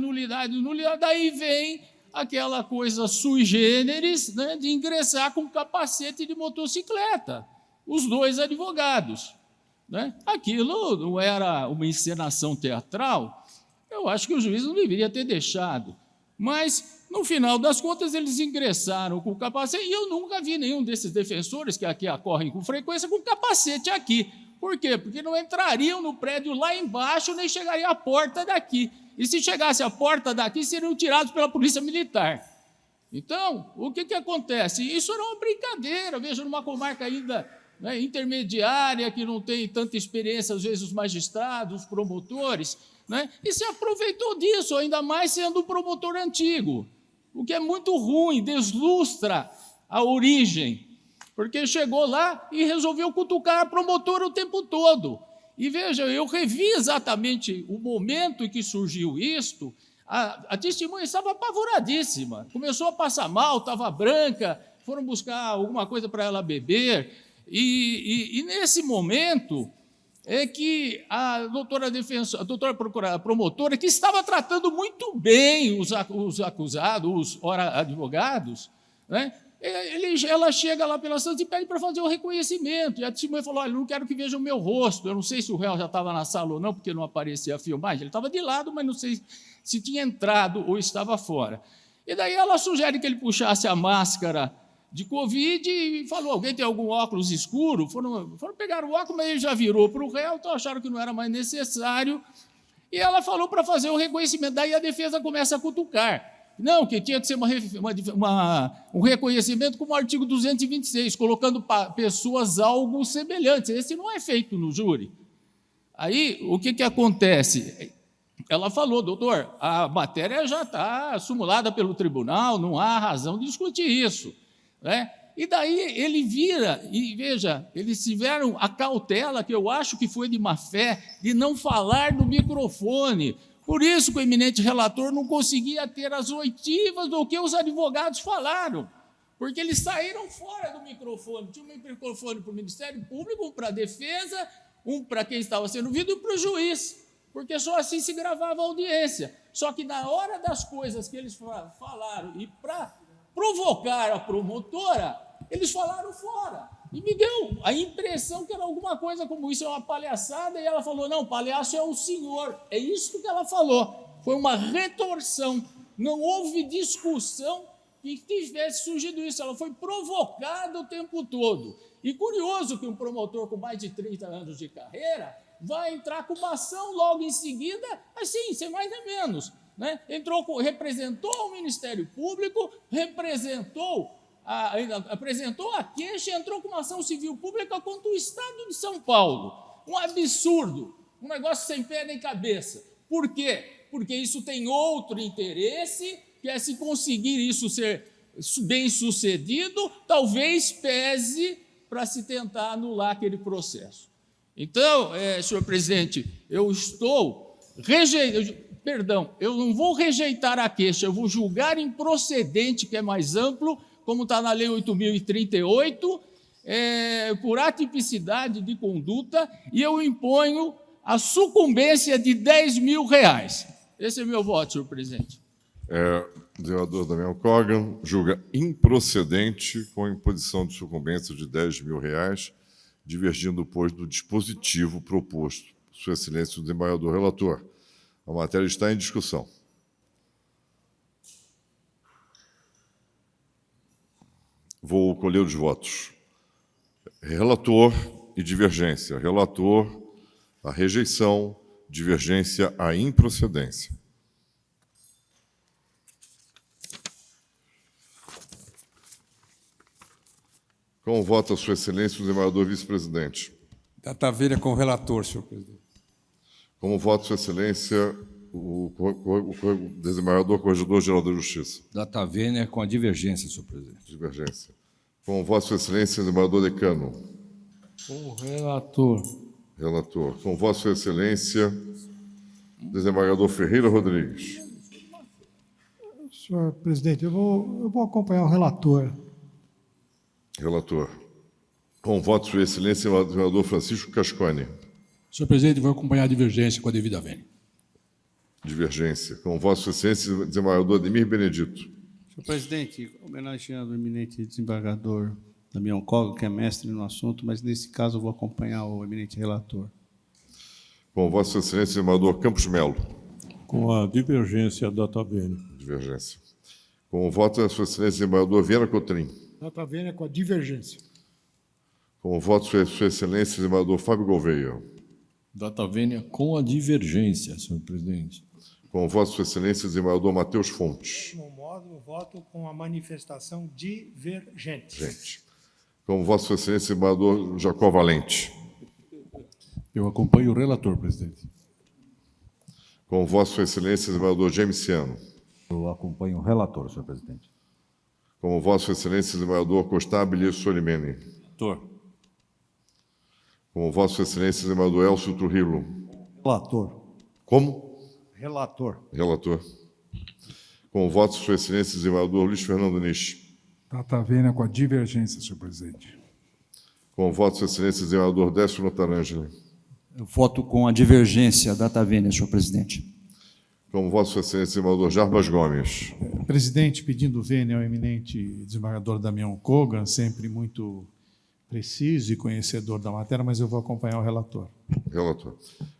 daí vem aquela coisa sui generis, né, de ingressar com capacete de motocicleta, os 2 advogados. Né? Aquilo não era uma encenação teatral, eu acho que o juiz não deveria ter deixado. Mas, no final das contas, eles ingressaram com o capacete, e eu nunca vi nenhum desses defensores que aqui ocorrem com frequência com capacete aqui. Por quê? Porque não entrariam no prédio lá embaixo, nem chegaria à porta daqui. E se chegasse à porta daqui, seriam tirados pela polícia militar. Então, o que acontece? Isso era uma brincadeira, veja, numa comarca ainda, né, intermediária, que não tem tanta experiência, às vezes, os magistrados, os promotores, né, e se aproveitou disso, ainda mais sendo um promotor antigo, o que é muito ruim, deslustra a origem, porque chegou lá e resolveu cutucar a promotora o tempo todo. E veja, eu revi exatamente o momento em que surgiu isto. A testemunha estava apavoradíssima, começou a passar mal, estava branca, foram buscar alguma coisa para ela beber, e nesse momento é que a doutora promotora, que estava tratando muito bem os acusados, os advogados, né, ela chega lá pela Santos e pede para fazer o reconhecimento. E a testemunha falou: olha, não quero que vejam o meu rosto. Eu não sei se o réu já estava na sala ou não, porque não aparecia a filmagem. Ele estava de lado, mas não sei se tinha entrado ou estava fora. E daí ela sugere que ele puxasse a máscara de Covid e falou: alguém tem algum óculos escuro? Foram pegar o óculos, mas ele já virou para o réu, então acharam que não era mais necessário. E ela falou para fazer o reconhecimento. Daí a defesa começa a cutucar. Não, que tinha que ser um reconhecimento como o artigo 226, colocando pessoas algo semelhantes. Esse não é feito no júri. Aí, o que acontece? Ela falou: doutor, a matéria já está sumulada pelo tribunal, não há razão de discutir isso, né? E daí ele vira, e veja, eles tiveram a cautela, que eu acho que foi de má fé, de não falar no microfone. Por isso que o eminente relator não conseguia ter as oitivas do que os advogados falaram, porque eles saíram fora do microfone. Tinha um microfone para o Ministério Público, um para a defesa, um para quem estava sendo ouvido e para o juiz, porque só assim se gravava a audiência. Só que na hora das coisas que eles falaram e para provocar a promotora, eles falaram fora. E me deu a impressão que era alguma coisa como isso, é uma palhaçada, e ela falou: não, palhaço é o senhor. É isso que ela falou. Foi uma retorção. Não houve discussão que tivesse surgido isso. Ela foi provocada o tempo todo. E curioso que um promotor com mais de 30 anos de carreira vai entrar com uma ação logo em seguida, assim, sem mais nem menos, né? Representou o Ministério Público, apresentou a queixa e entrou com uma ação civil pública contra o Estado de São Paulo. Um absurdo, um negócio sem pé nem cabeça. Por quê? Porque isso tem outro interesse, que é, se conseguir isso ser bem sucedido, talvez pese para se tentar anular aquele processo. Então, senhor presidente, eu não vou rejeitar a queixa, eu vou julgar improcedente, que é mais amplo, como está na Lei 8.038, por atipicidade de conduta, e eu imponho a sucumbência de R$10.000. Esse é meu voto, senhor presidente. O desembargador Damião Kogan julga improcedente com a imposição de sucumbência de R$10.000, divergindo, pois, do dispositivo proposto. Sua Excelência, o desembargador relator. A matéria está em discussão. Vou colher os votos. Relator e divergência. Relator, a rejeição. Divergência, a improcedência. Com o voto, a Sua Excelência, o desembargador vice-presidente. Data vênia com o relator, senhor presidente. Com o voto, Sua Excelência, o desembargador corregedor-geral da Justiça. Data vênia com a divergência, senhor presidente. Divergência. Com o voto, Sua Excelência, o desembargador decano. Com o relator. Relator. Com o voto, Sua Excelência, desembargador Ferreira Rodrigues. Senhor presidente, eu vou acompanhar o relator. Relator. Com o voto, Sua Excelência, o desembargador Francisco Cascone. Senhor presidente, vou acompanhar a divergência com a devida vênia. Divergência. Com o voto, Sua Excelência, o desembargador Ademir Benedito. Senhor presidente, homenageando o eminente desembargador Damião Kogan, que é mestre no assunto, mas nesse caso eu vou acompanhar o eminente relator. Com o voto, Sua Excelência, o desembargador Campos Melo. Com a divergência, data vênia. Divergência. Com o voto, Sua Excelência, o desembargador Viana Cotrim. Data vênia com a divergência. Com o voto, Sua Excelência, o desembargador Fábio Gouveia. Data vênia com a divergência, senhor presidente. Com o voto de Sua Excelência, desembargador Matheus Fontes. Do mesmo modo, eu voto com a manifestação divergente. Gente. Com o voto de Sua Excelência, desembargador Jacó Valente. Eu acompanho o relator, presidente. Com o voto de Sua Excelência, desembargador Gemiciano. Eu acompanho o relator, senhor presidente. Com o voto de Sua Excelência, desembargador Costabile Solimene. Relator. Com o voto de Sua Excelência, desembargador Elcio Trujillo. Relator. Como? Relator. Relator. Com o voto de Sua Excelência, desembargador Luiz Fernando Nisch. Data vênia com a divergência, senhor presidente. Com o voto de Sua Excelência, desembargador Décio Notarangeli. Eu voto com a divergência. Data vênia, senhor presidente. Com o voto de Sua Excelência, desembargador Jarbas Gomes. Presidente, pedindo vênia ao eminente desembargador Damião Kogan, sempre muito preciso e conhecedor da matéria, mas eu vou acompanhar o relator. Relator.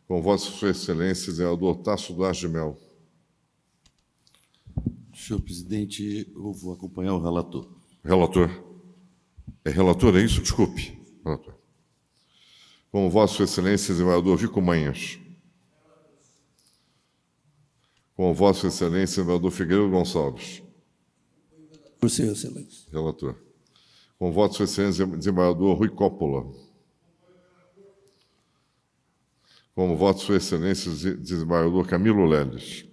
Com o voto de Sua Excelência, desembargador Tasso Duarte de Melo. Senhor presidente, eu vou acompanhar o relator. Relator. É relator, é isso? Desculpe. Relator. Com o voto de Sua Excelência, desembargador Vico Manhas. Com o voto de Sua Excelência, desembargador Figueiredo Gonçalves. Por Sua Excelência. Relator. Com o voto de Sua Excelência, desembargador Rui Coppola. Com o voto de Sua Excelência, desembargador Camilo Leles.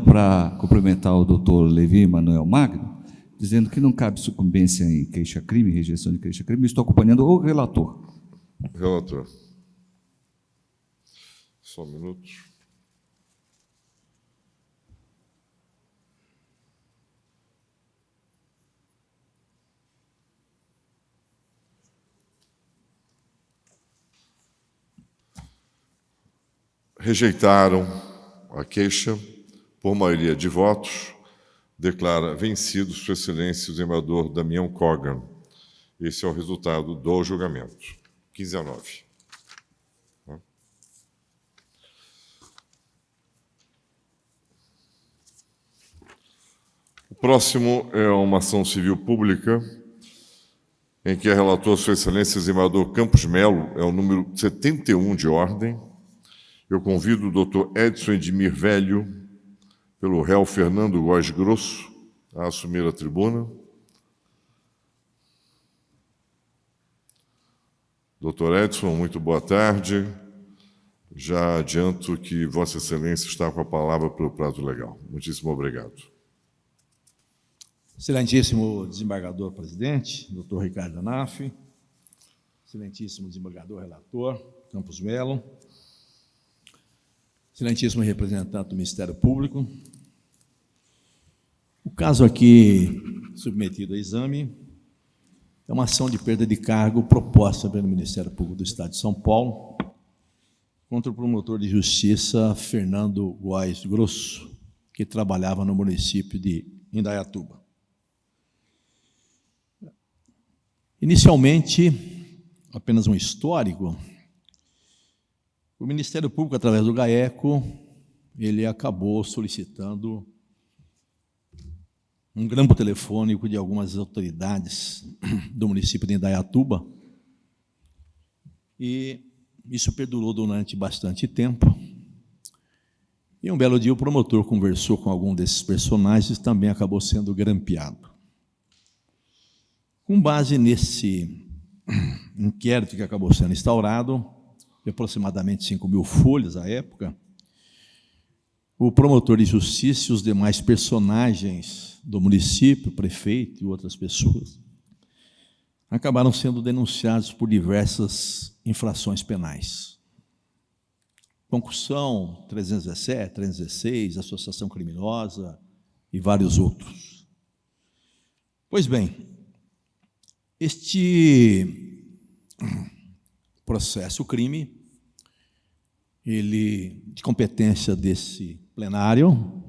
Para cumprimentar o doutor Levi Manuel Magno, dizendo que não cabe sucumbência em queixa-crime, rejeição de queixa-crime, estou acompanhando o relator. Relator. Só um minuto. Rejeitaram a queixa por maioria de votos, declara vencido Sua Excelência o desembargador Damião Kogan. Esse é o resultado do julgamento. 15-9. O próximo é uma ação civil pública, em que é relator Sua Excelência o desembargador Campos Melo, é o número 71 de ordem. Eu convido o doutor Edson Edmir Velho, pelo réu Fernando Góes Grosso, a assumir a tribuna. Doutor Edson, muito boa tarde. Já adianto que Vossa Excelência está com a palavra pelo prazo legal. Muitíssimo obrigado. Excelentíssimo desembargador presidente, doutor Ricardo Anaf, excelentíssimo desembargador relator, Campos Melo, excelentíssimo representante do Ministério Público. O caso aqui submetido a exame é uma ação de perda de cargo proposta pelo Ministério Público do Estado de São Paulo contra o promotor de justiça Fernando Góes Grosso, que trabalhava no município de Indaiatuba. Inicialmente, apenas um histórico, o Ministério Público, através do GAECO, ele acabou solicitando um grampo telefônico de algumas autoridades do município de Indaiatuba, e isso perdurou durante bastante tempo. E um belo dia o promotor conversou com algum desses personagens e também acabou sendo grampeado. Com base nesse inquérito que acabou sendo instaurado, de aproximadamente 5.000 folhas à época, o promotor de justiça e os demais personagens do município, prefeito e outras pessoas, acabaram sendo denunciados por diversas infrações penais. Concussão 317, 316, associação criminosa e vários outros. Pois bem, este processo, o crime, ele, de competência desse plenário,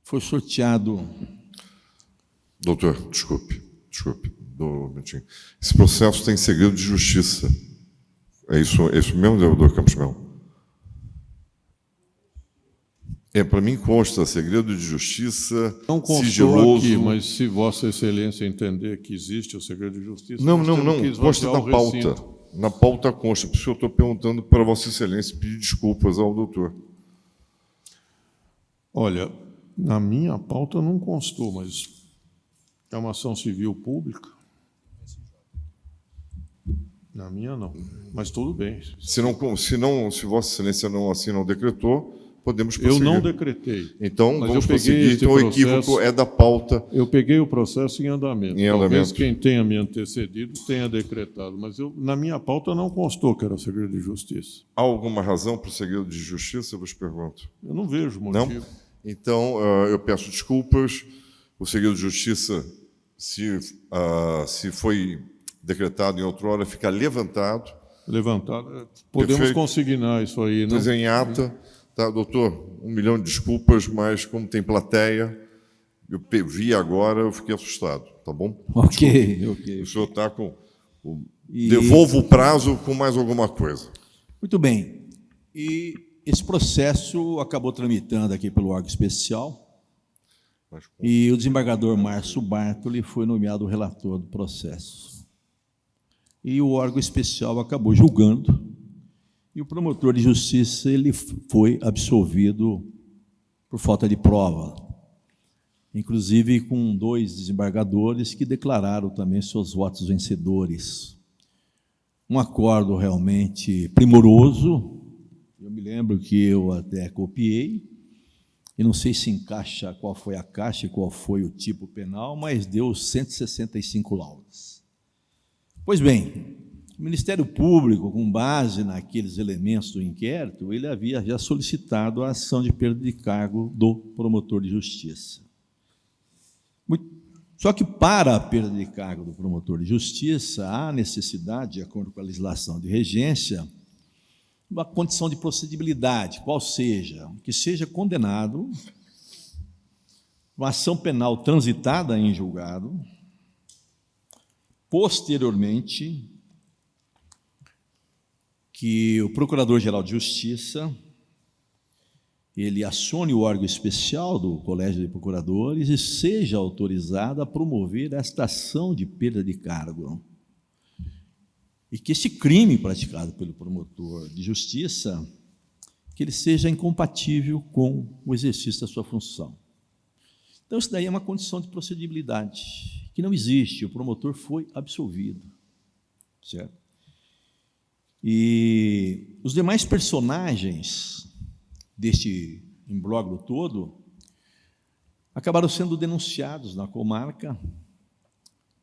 foi sorteado... Doutor, desculpe. Esse processo tem segredo de justiça. É isso mesmo, desembargador Campos Melo? Para mim consta segredo de justiça, Não constou sigiloso. aqui, mas se Vossa Excelência entender que existe o segredo de justiça... Não, nós não, temos não, que consta esvaziar na o pauta. recinto. Na pauta consta, por isso eu estou perguntando para Vossa Excelência e pedir desculpas ao doutor. Olha, na minha pauta não constou, mas é uma ação civil pública. Na minha não, mas tudo bem. Se Vossa Excelência não decretou, podemos Eu prosseguir. não decretei. Então, mas vamos eu peguei prosseguir. este Então, o processo, equívoco é da pauta. Eu peguei o processo em andamento. Em Talvez andamento. quem tenha me antecedido tenha decretado, mas na minha pauta não constou que era segredo de justiça. Há alguma razão para o segredo de justiça, eu vos pergunto? Eu não vejo motivo. Não? Então, eu peço desculpas. O segredo de justiça, se foi decretado em outra hora, fica levantado. Levantado. Podemos Perfeito. consignar isso aí, né? Pois em ata. Tá, doutor, 1 milhão de desculpas, mas como tem plateia, eu vi agora, eu fiquei assustado, tá bom? Ok, ok. O senhor está com... Devolvo o prazo com mais alguma coisa. Muito bem. E esse processo acabou tramitando aqui pelo órgão especial e o desembargador Márcio Bartoli foi nomeado o relator do processo. E o órgão especial acabou julgando e o promotor de justiça ele foi absolvido por falta de prova, inclusive com 2 desembargadores que declararam também seus votos vencedores. Um acordo realmente primoroso. Eu me lembro que eu até copiei, e não sei se encaixa qual foi a caixa e qual foi o tipo penal, mas deu 165 laudas. Pois bem, o Ministério Público, com base naqueles elementos do inquérito, ele havia já solicitado a ação de perda de cargo do promotor de justiça. Só que, para a perda de cargo do promotor de justiça, há necessidade, de acordo com a legislação de regência, uma condição de procedibilidade, qual seja, que seja condenado, uma ação penal transitada em julgado, posteriormente, que o Procurador-Geral de Justiça ele acione o órgão especial do Colégio de Procuradores e seja autorizado a promover esta ação de perda de cargo. E que esse crime praticado pelo promotor de justiça, que ele seja incompatível com o exercício da sua função. Então, isso daí é uma condição de procedibilidade, que não existe, o promotor foi absolvido, certo? E os demais personagens deste imbróglio todo acabaram sendo denunciados na comarca,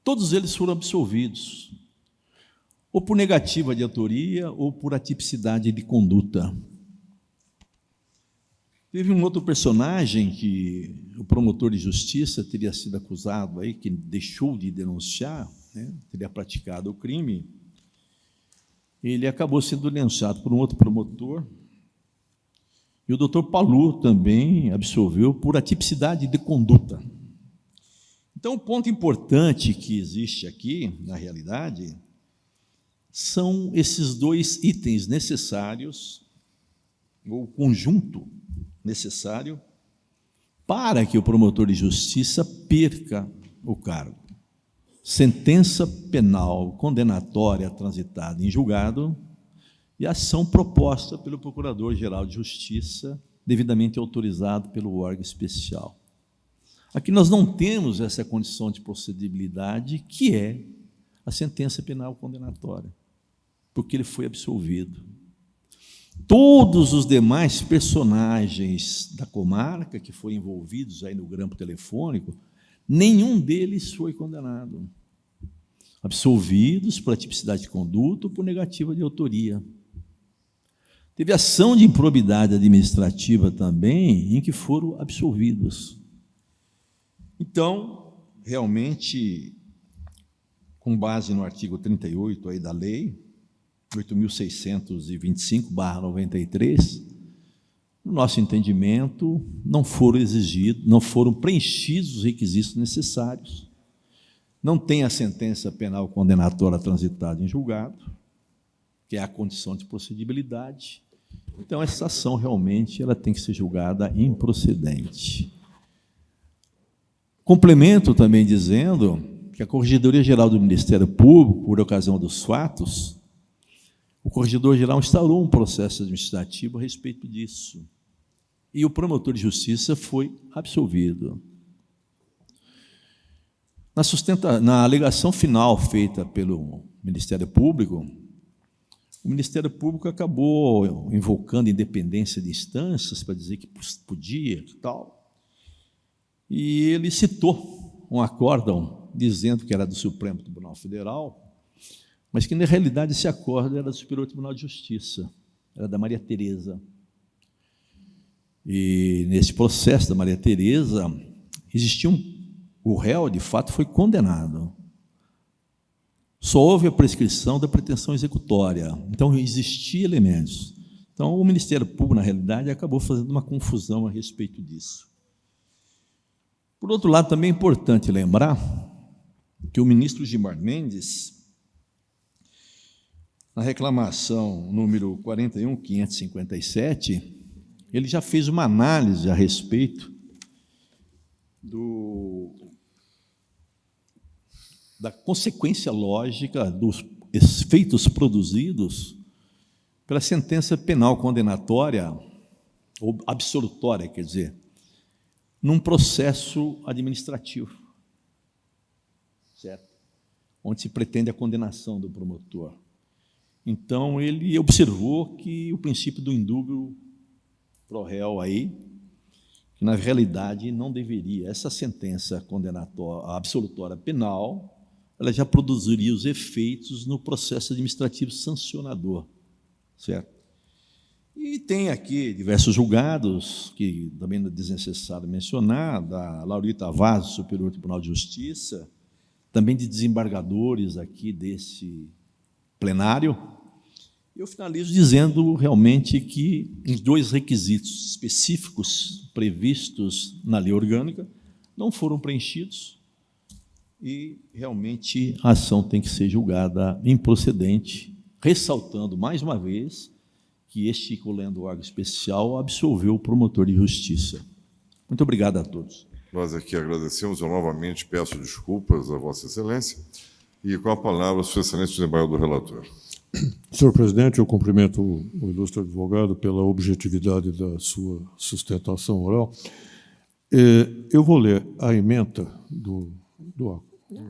todos eles foram absolvidos, ou por negativa de autoria, ou por atipicidade de conduta. Teve um outro personagem que o promotor de justiça teria sido acusado, aí, que deixou de denunciar, né, teria praticado o crime. Ele acabou sendo denunciado por um outro promotor, e o doutor Palu também absolveu por atipicidade de conduta. Então, o ponto importante que existe aqui, na realidade, são esses 2 itens necessários, ou conjunto necessário, para que o promotor de justiça perca o cargo. Sentença penal condenatória transitada em julgado e ação proposta pelo Procurador-Geral de Justiça, devidamente autorizado pelo órgão especial. Aqui nós não temos essa condição de procedibilidade, que é a sentença penal condenatória, porque ele foi absolvido. Todos os demais personagens da comarca que foram envolvidos aí no grampo telefônico, nenhum deles foi condenado. Absolvidos por atipicidade de conduta ou por negativa de autoria. Teve ação de improbidade administrativa também, em que foram absolvidos. Então, realmente, com base no artigo 38 aí da lei, 8.625/93, no nosso entendimento, não foram exigidos, não foram preenchidos os requisitos necessários. Não tem a sentença penal condenatória transitada em julgado, que é a condição de procedibilidade, Então, essa ação realmente ela tem que ser julgada improcedente. Complemento também dizendo que a Corregedoria-Geral do Ministério Público, por ocasião dos fatos, o Corregedor-Geral instaurou um processo administrativo a respeito disso. E o promotor de justiça foi absolvido. Na alegação final feita pelo Ministério Público, o Ministério Público acabou invocando independência de instâncias para dizer que podia e tal. E ele citou um acórdão dizendo que era do Supremo Tribunal Federal, mas que, na realidade, esse acórdão era do Superior Tribunal de Justiça, era da Maria Tereza. E, nesse processo da Maria Tereza, existia o réu, de fato, foi condenado. Só houve a prescrição da pretensão executória. Então, existiam elementos. Então, o Ministério Público, na realidade, acabou fazendo uma confusão a respeito disso. Por outro lado, também é importante lembrar que o ministro Gilmar Mendes, na reclamação número 41.557, ele já fez uma análise a respeito da consequência lógica dos efeitos produzidos pela sentença penal condenatória, ou absolutória, quer dizer, num processo administrativo, certo? Onde se pretende a condenação do promotor. Então, ele observou que o princípio do indúbio pro réu aí, que na realidade não deveria, essa sentença condenatória, absolutória penal, ela já produziria os efeitos no processo administrativo sancionador, certo? E tem aqui diversos julgados, que também não é desnecessário mencionar, da Laurita Vaz, do Superior Tribunal de Justiça, também de desembargadores aqui desse plenário. Eu finalizo dizendo realmente que os dois requisitos específicos previstos na lei orgânica não foram preenchidos e realmente a ação tem que ser julgada improcedente, ressaltando mais uma vez que este colendo órgão especial absolveu o promotor de justiça. Muito obrigado a todos. Nós aqui agradecemos, eu novamente peço desculpas a Vossa Excelência, e com a palavra, Sua Excelência, o desembargador relator. Senhor presidente, eu cumprimento o ilustre advogado pela objetividade da sua sustentação oral. Eu vou ler a ementa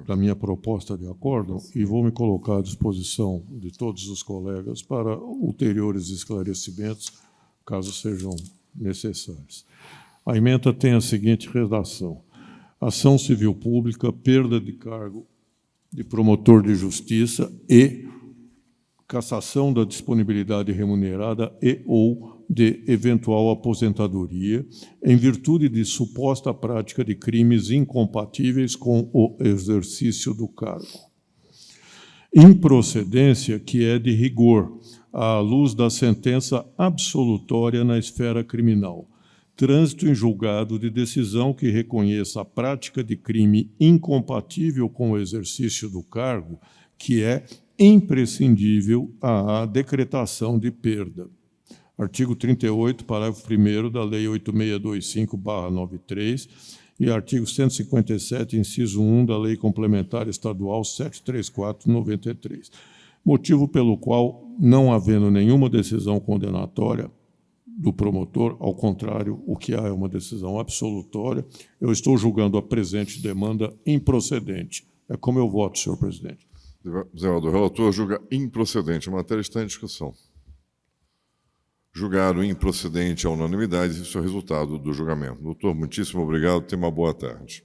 da minha proposta de acórdão e vou me colocar à disposição de todos os colegas para ulteriores esclarecimentos, caso sejam necessários. A ementa tem a seguinte redação: ação civil pública, perda de cargo de promotor de justiça e cassação da disponibilidade remunerada e ou de eventual aposentadoria, em virtude de suposta prática de crimes incompatíveis com o exercício do cargo. Improcedência que é de rigor, à luz da sentença absolutória na esfera criminal. Trânsito em julgado de decisão que reconheça a prática de crime incompatível com o exercício do cargo, que é imprescindível à decretação de perda. Artigo 38, parágrafo 1º da Lei 8625/93 e artigo 157, inciso 1 da Lei Complementar Estadual 734/93. Motivo pelo qual, não havendo nenhuma decisão condenatória do promotor, ao contrário, o que há é uma decisão absolutória, eu estou julgando a presente demanda improcedente. É como eu voto, senhor presidente. Desembargador relator julga improcedente. A matéria está em discussão. Julgado improcedente à unanimidade, isso é o resultado do julgamento. Doutor, muitíssimo obrigado. Tenha uma boa tarde.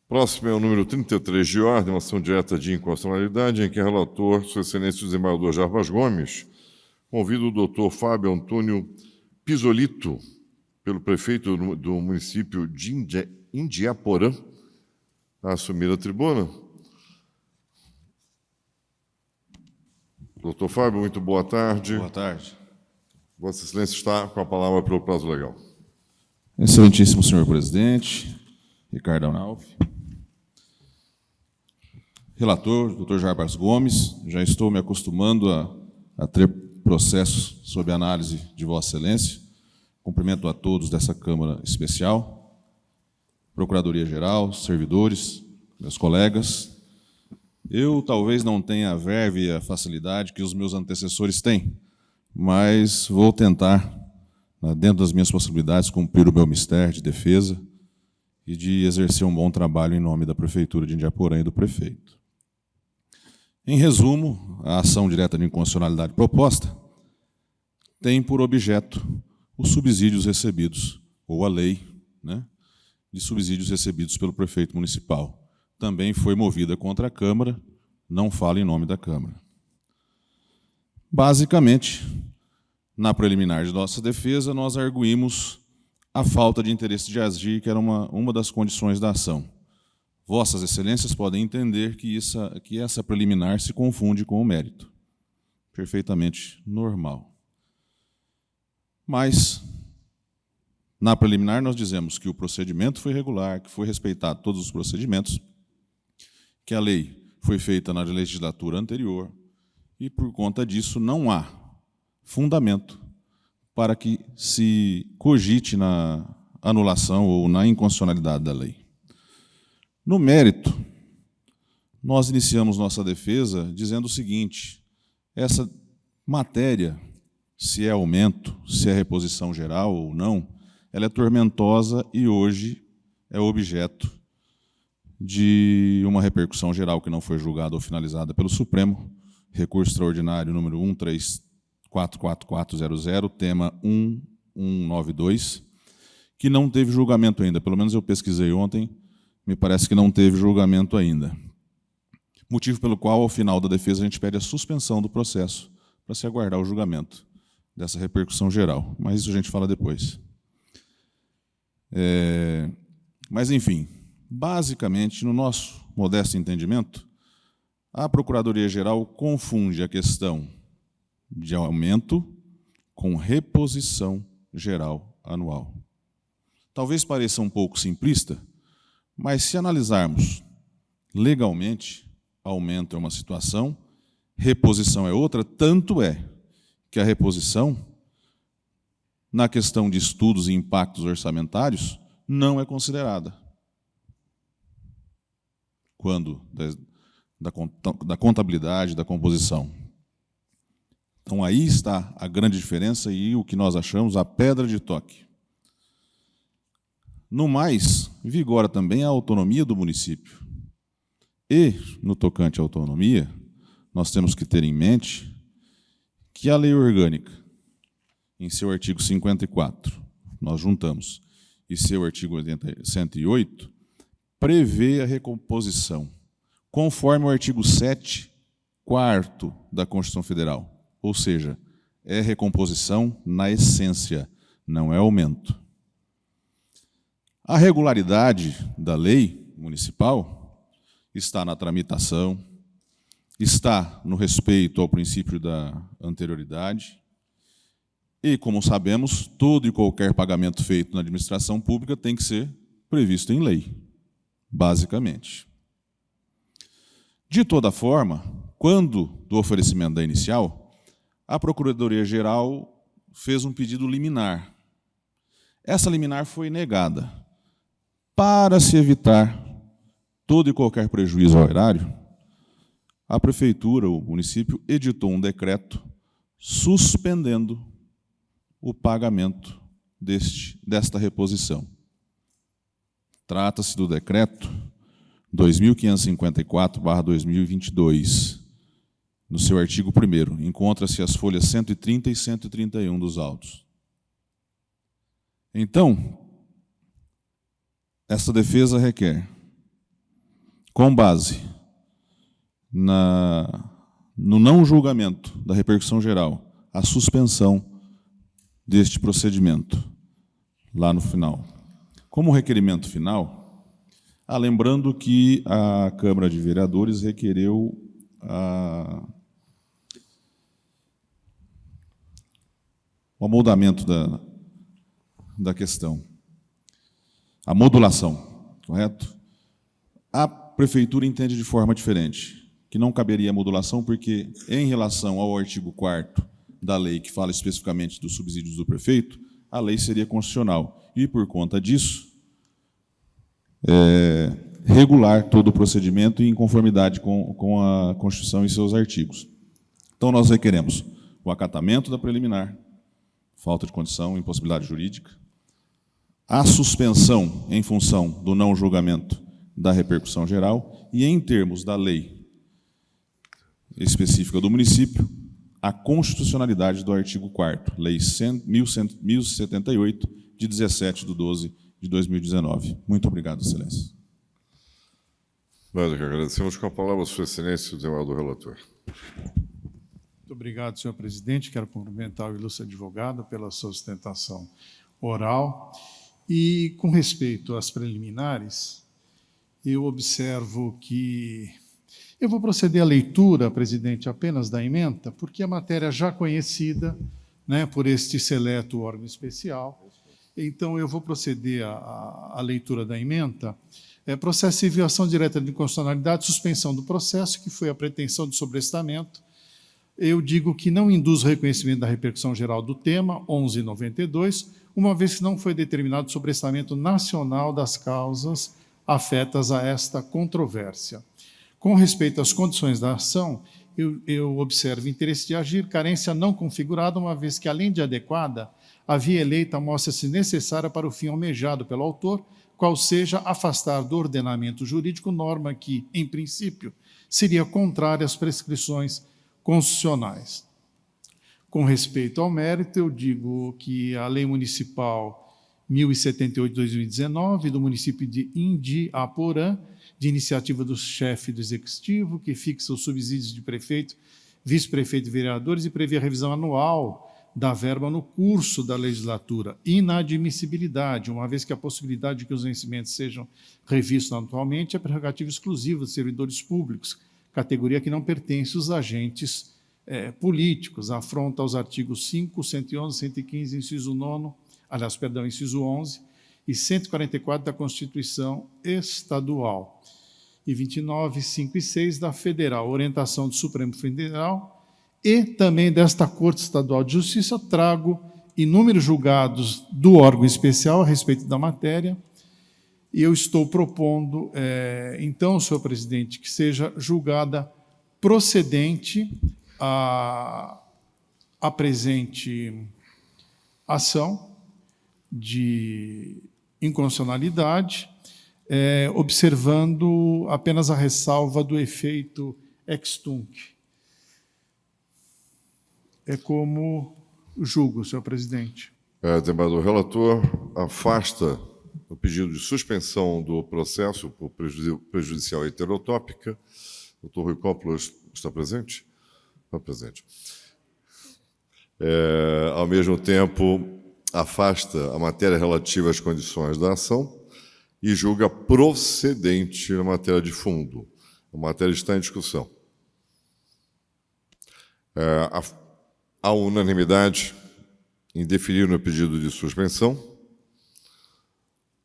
Próximo é o número 33 de ordem, uma ação direta de inconstitucionalidade, em que é relator, Sua Excelência o desembargador Jarbas Gomes, convido o doutor Fábio Antônio Pisolito, pelo prefeito do município de Indiaporã, a assumir a tribuna. Doutor Fábio, muito boa tarde. Boa tarde. Vossa Excelência está com a palavra pelo prazo legal. Excelentíssimo senhor presidente, Ricardo Arnalfi. Relator, doutor Jarbas Gomes, já estou me acostumando a a ter processos sob análise de Vossa Excelência. Cumprimento a todos dessa Câmara Especial, Procuradoria-Geral, servidores, meus colegas. Eu talvez não tenha a verve e a facilidade que os meus antecessores têm, mas vou tentar, dentro das minhas possibilidades, cumprir o meu mistério de defesa e de exercer um bom trabalho em nome da Prefeitura de Indiaporã e do prefeito. Em resumo, a ação direta de inconstitucionalidade proposta tem por objeto os subsídios recebidos, ou a lei, né, de subsídios recebidos pelo prefeito municipal. Também foi movida contra a Câmara, não falo em nome da Câmara. Basicamente, na preliminar de nossa defesa, nós arguímos a falta de interesse de agir, que era uma das condições da ação. Vossas Excelências podem entender que essa preliminar se confunde com o mérito. Perfeitamente normal. Mas, na preliminar, nós dizemos que o procedimento foi regular, que foi respeitado todos os procedimentos, que a lei foi feita na legislatura anterior e, por conta disso, não há fundamento para que se cogite na anulação ou na inconstitucionalidade da lei. No mérito, nós iniciamos nossa defesa dizendo o seguinte: essa matéria, se é aumento, se é reposição geral ou não, ela é tormentosa e hoje é objeto de uma repercussão geral que não foi julgada ou finalizada pelo Supremo, recurso extraordinário número 1344400, tema 1192, que não teve julgamento ainda, pelo menos eu pesquisei ontem, me parece que não teve julgamento ainda. Motivo pelo qual, ao final da defesa, a gente pede a suspensão do processo para se aguardar o julgamento dessa repercussão geral. Mas isso a gente fala depois. Mas, enfim, basicamente, no nosso modesto entendimento, a Procuradoria-Geral confunde a questão de aumento com reposição geral anual. Talvez pareça um pouco simplista, mas se analisarmos legalmente, aumento é uma situação, reposição é outra, tanto é que a reposição, na questão de estudos e impactos orçamentários, não é considerada. Quando da contabilidade, da composição. Então, aí está a grande diferença e o que nós achamos a pedra de toque. No mais, vigora também a autonomia do município. E, no tocante à autonomia, nós temos que ter em mente que a lei orgânica, em seu artigo 54, nós juntamos, e seu artigo 108, prevê a recomposição, conforme o artigo 7, 4º da Constituição Federal. Ou seja, é recomposição na essência, não é aumento. A regularidade da lei municipal está na tramitação, está no respeito ao princípio da anterioridade e, como sabemos, todo e qualquer pagamento feito na administração pública tem que ser previsto em lei, basicamente. De toda forma, quando do oferecimento da inicial, a Procuradoria-Geral fez um pedido liminar. Essa liminar foi negada. Para se evitar todo e qualquer prejuízo ao erário, a Prefeitura, o município, editou um decreto suspendendo o pagamento desta reposição. Trata-se do decreto 2554/2022. No seu artigo 1º, encontra-se as folhas 130 e 131 dos autos. Então, essa defesa requer, com base no não julgamento da repercussão geral, a suspensão deste procedimento, lá no final. Como requerimento final, lembrando que a Câmara de Vereadores requereu o amoldamento da questão. A modulação, correto? A Prefeitura entende de forma diferente, que não caberia modulação, porque, em relação ao artigo 4º da lei, que fala especificamente dos subsídios do prefeito, a lei seria constitucional. E, por conta disso, regular todo o procedimento em conformidade com a Constituição e seus artigos. Então, nós requeremos o acatamento da preliminar, falta de condição, impossibilidade jurídica, a suspensão em função do não julgamento da repercussão geral e, em termos da lei específica do município, a constitucionalidade do artigo 4º, Lei 1078, de 17/12/2019. Muito obrigado, Excelência. Nós que agradecemos. Com a palavra, Sua Excelência, o desembargador relator. Muito obrigado, senhor presidente. Quero cumprimentar o ilustre advogado pela sua sustentação oral. E, com respeito às preliminares, eu observo que... Eu vou proceder à leitura, presidente, apenas da ementa, porque a matéria já conhecida, né, por este seleto órgão especial. Então, eu vou proceder à leitura da ementa. Processo civil, ação direta de inconstitucionalidade, suspensão do processo, que foi a pretensão de sobrestamento. Eu digo que não induz o reconhecimento da repercussão geral do tema, 1192, uma vez que não foi determinado o sobrestamento nacional das causas afetas a esta controvérsia. Com respeito às condições da ação, eu observo interesse de agir, carência não configurada, uma vez que, além de adequada, a via eleita mostra-se necessária para o fim almejado pelo autor, qual seja afastar do ordenamento jurídico norma que, em princípio, seria contrária às prescrições constitucionais. Com respeito ao mérito, eu digo que a Lei Municipal 1078/2019, do município de Indiaporã, de iniciativa do chefe do Executivo, que fixa os subsídios de prefeito, vice-prefeito e vereadores e prevê a revisão anual da verba no curso da legislatura. Inadmissibilidade, uma vez que a possibilidade de que os vencimentos sejam revistos anualmente é prerrogativa exclusiva dos servidores públicos, categoria que não pertence aos agentes políticos, afronta aos artigos 5, 111, 115, inciso 9, inciso 11, e 144 da Constituição Estadual, e 29, 5 e 6 da Federal, orientação do Supremo Federal, e também desta Corte Estadual de Justiça, trago inúmeros julgados do órgão especial a respeito da matéria, e eu estou propondo, então, senhor presidente, que seja julgada procedente a presente ação de inconstitucionalidade, observando apenas a ressalva do efeito ex tunc. É como julgo, senhor presidente. Desembargador relator, afasta o pedido de suspensão do processo por prejudicial heterotópica. Doutor Rui Coppola está presente? Está presente. Ao mesmo tempo, afasta a matéria relativa às condições da ação e julga procedente na matéria de fundo. A matéria está em discussão. Há unanimidade em deferir no pedido de suspensão,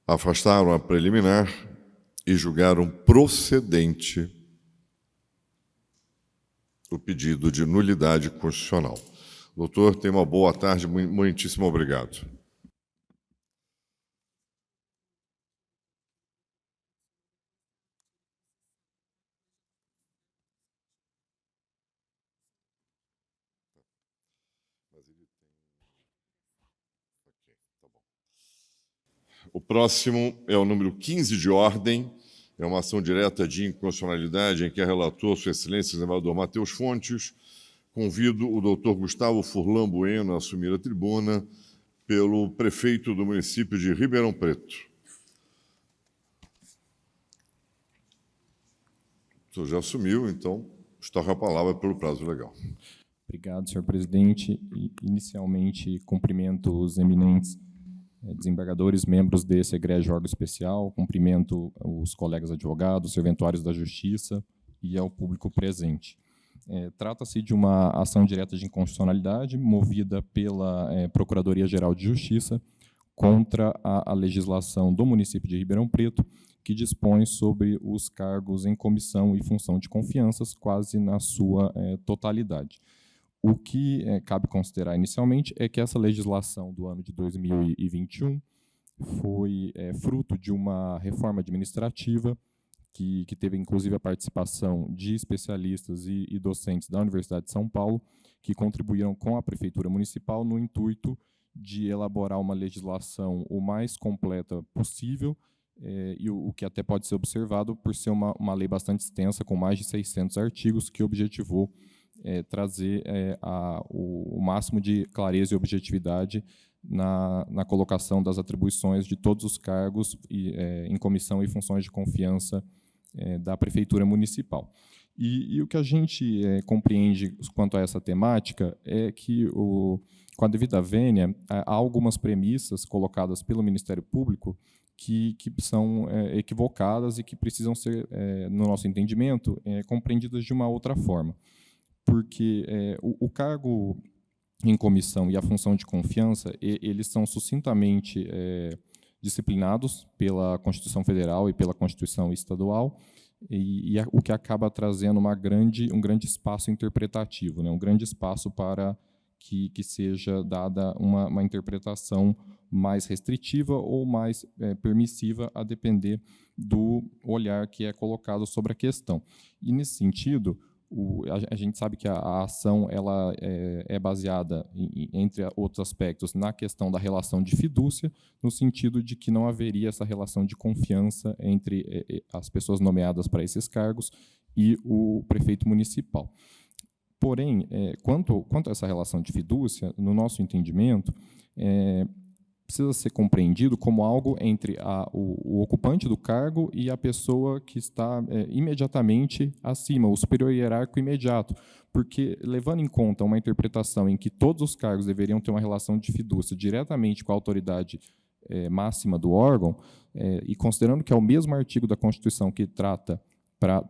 afastaram a preliminar e julgaram procedente o pedido de nulidade constitucional. Doutor, tenha uma boa tarde, muitíssimo obrigado. O próximo é o número 15 de ordem, é uma ação direta de inconstitucionalidade em que é relator, Sua Excelência, o desembargador Matheus Fontes. Convido o doutor Gustavo Furlan Bueno a assumir a tribuna pelo prefeito do município de Ribeirão Preto. O senhor já assumiu, então estoca a palavra pelo prazo legal. Obrigado, senhor presidente. Inicialmente, cumprimento os eminentes desembargadores, membros desse egrégio órgão especial, cumprimento os colegas advogados, serventuários da Justiça e ao público presente. Trata-se de uma ação direta de inconstitucionalidade movida pela Procuradoria-Geral de Justiça contra a legislação do município de Ribeirão Preto que dispõe sobre os cargos em comissão e função de confianças quase na sua totalidade. O que cabe considerar inicialmente é que essa legislação do ano de 2021 foi fruto de uma reforma administrativa que teve, inclusive, a participação de especialistas e docentes da Universidade de São Paulo, que contribuíram com a Prefeitura Municipal no intuito de elaborar uma legislação o mais completa possível, e o que até pode ser observado por ser uma lei bastante extensa, com mais de 600 artigos, que objetivou trazer o máximo de clareza e objetividade na colocação das atribuições de todos os cargos em comissão e funções de confiança da Prefeitura Municipal. E o que a gente compreende quanto a essa temática é que, com a devida vênia, há algumas premissas colocadas pelo Ministério Público que são equivocadas e que precisam ser, no nosso entendimento, compreendidas de uma outra forma. Porque o cargo em comissão e a função de confiança, eles são sucintamente disciplinados pela Constituição Federal e pela Constituição Estadual, o que acaba trazendo um grande espaço interpretativo, né? Um grande espaço para que seja dada uma interpretação mais restritiva ou mais permissiva, a depender do olhar que é colocado sobre a questão. E, nesse sentido, a gente sabe que a ação ela é baseada, entre outros aspectos, na questão da relação de fidúcia, no sentido de que não haveria essa relação de confiança entre as pessoas nomeadas para esses cargos e o prefeito municipal. Porém, quanto a essa relação de fidúcia, no nosso entendimento, precisa ser compreendido como algo entre o ocupante do cargo e a pessoa que está imediatamente acima, o superior hierárquico imediato, porque, levando em conta uma interpretação em que todos os cargos deveriam ter uma relação de fidúcia diretamente com a autoridade máxima do órgão, e considerando que é o mesmo artigo da Constituição que trata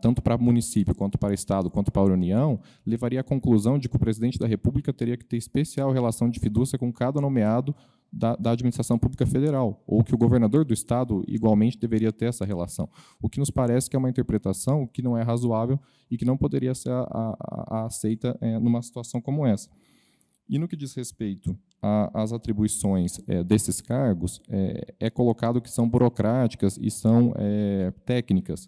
tanto para o município, quanto para o Estado, quanto para a União, levaria à conclusão de que o presidente da República teria que ter especial relação de fidúcia com cada nomeado da administração pública federal, ou que o governador do Estado igualmente deveria ter essa relação. O que nos parece que é uma interpretação que não é razoável e que não poderia ser aceita numa situação como essa. E no que diz respeito às atribuições desses cargos, é colocado que são burocráticas e são técnicas,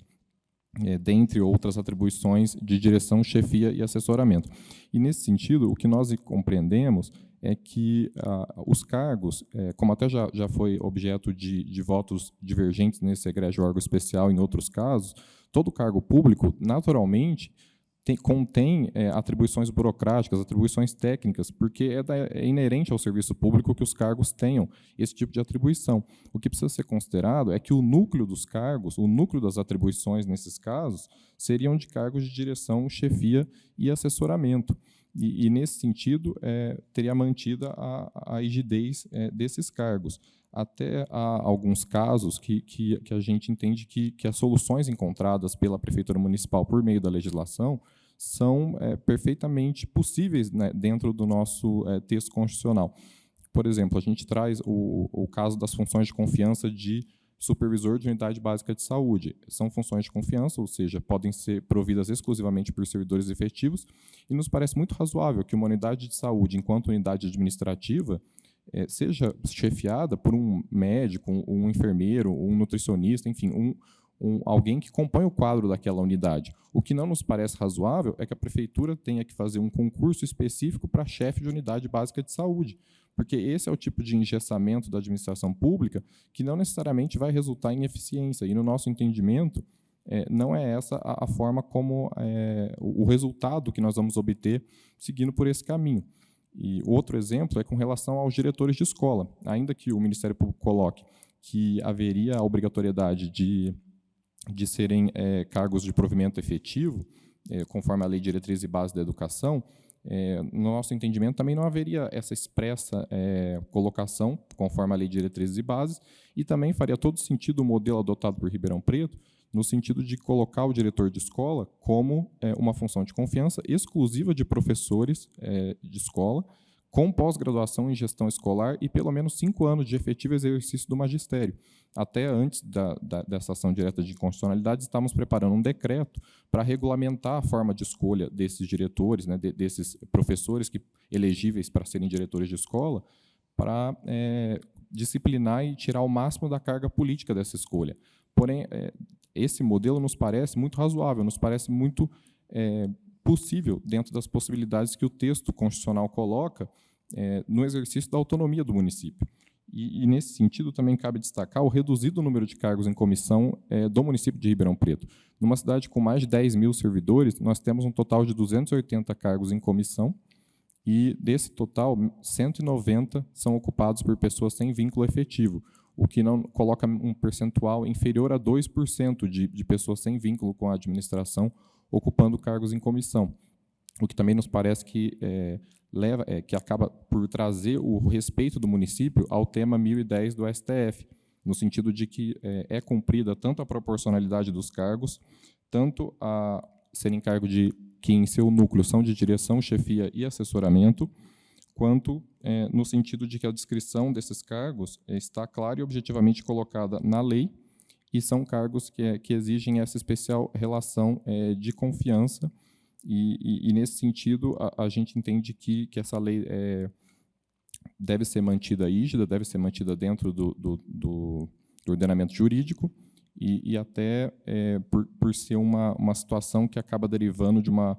dentre outras atribuições de direção, chefia e assessoramento. E, nesse sentido, o que nós compreendemos é que os cargos, como até já foi objeto de votos divergentes nesse egrégio órgão especial em outros casos, todo cargo público, naturalmente, contém atribuições burocráticas, atribuições técnicas, porque é inerente ao serviço público que os cargos tenham esse tipo de atribuição. O que precisa ser considerado é que o núcleo dos cargos, o núcleo das atribuições nesses casos, seriam de cargos de direção, chefia e assessoramento. E nesse sentido, teria mantida a rigidez desses cargos. Até há alguns casos que a gente entende que as soluções encontradas pela Prefeitura Municipal por meio da legislação são perfeitamente possíveis, né, dentro do nosso texto constitucional. Por exemplo, a gente traz o caso das funções de confiança de supervisor de unidade básica de saúde. São funções de confiança, ou seja, podem ser providas exclusivamente por servidores efetivos, e nos parece muito razoável que uma unidade de saúde, enquanto unidade administrativa, seja chefiada por um médico, um enfermeiro, um nutricionista, enfim, alguém que compõe o quadro daquela unidade. O que não nos parece razoável é que a prefeitura tenha que fazer um concurso específico para chefe de unidade básica de saúde, porque esse é o tipo de engessamento da administração pública que não necessariamente vai resultar em eficiência, e, no nosso entendimento, não é essa a forma como o resultado que nós vamos obter seguindo por esse caminho. E outro exemplo é com relação aos diretores de escola. Ainda que o Ministério Público coloque que haveria a obrigatoriedade de serem cargos de provimento efetivo, conforme a Lei de Diretriz e Base da Educação, no nosso entendimento também não haveria essa expressa colocação, conforme a Lei de Diretrizes e Bases, e também faria todo sentido o modelo adotado por Ribeirão Preto, no sentido de colocar o diretor de escola como uma função de confiança exclusiva de professores de escola, com pós-graduação em gestão escolar e pelo menos 5 anos de efetivo exercício do magistério. Até antes dessa ação direta de inconstitucionalidade, estávamos preparando um decreto para regulamentar a forma de escolha desses diretores, né, desses professores elegíveis para serem diretores de escola, para disciplinar e tirar o máximo da carga política dessa escolha. Porém, esse modelo nos parece muito razoável, nos parece muito possível dentro das possibilidades que o texto constitucional coloca no exercício da autonomia do município. E, nesse sentido, também cabe destacar o reduzido número de cargos em comissão do município de Ribeirão Preto. Numa cidade com mais de 10 mil servidores, nós temos um total de 280 cargos em comissão, e, desse total, 190 são ocupados por pessoas sem vínculo efetivo, o que não coloca um percentual inferior a 2% de pessoas sem vínculo com a administração ocupando cargos em comissão, o que também nos parece que que acaba por trazer o respeito do município ao tema 1010 do STF, no sentido de que é cumprida tanto a proporcionalidade dos cargos, tanto a serem cargo que em seu núcleo são de direção, chefia e assessoramento, quanto no sentido de que a descrição desses cargos está clara e objetivamente colocada na lei, e são cargos que exigem essa especial relação de confiança, e nesse sentido, a gente entende que essa lei deve ser mantida rígida, deve ser mantida dentro do ordenamento jurídico, e até por ser uma situação que acaba derivando de uma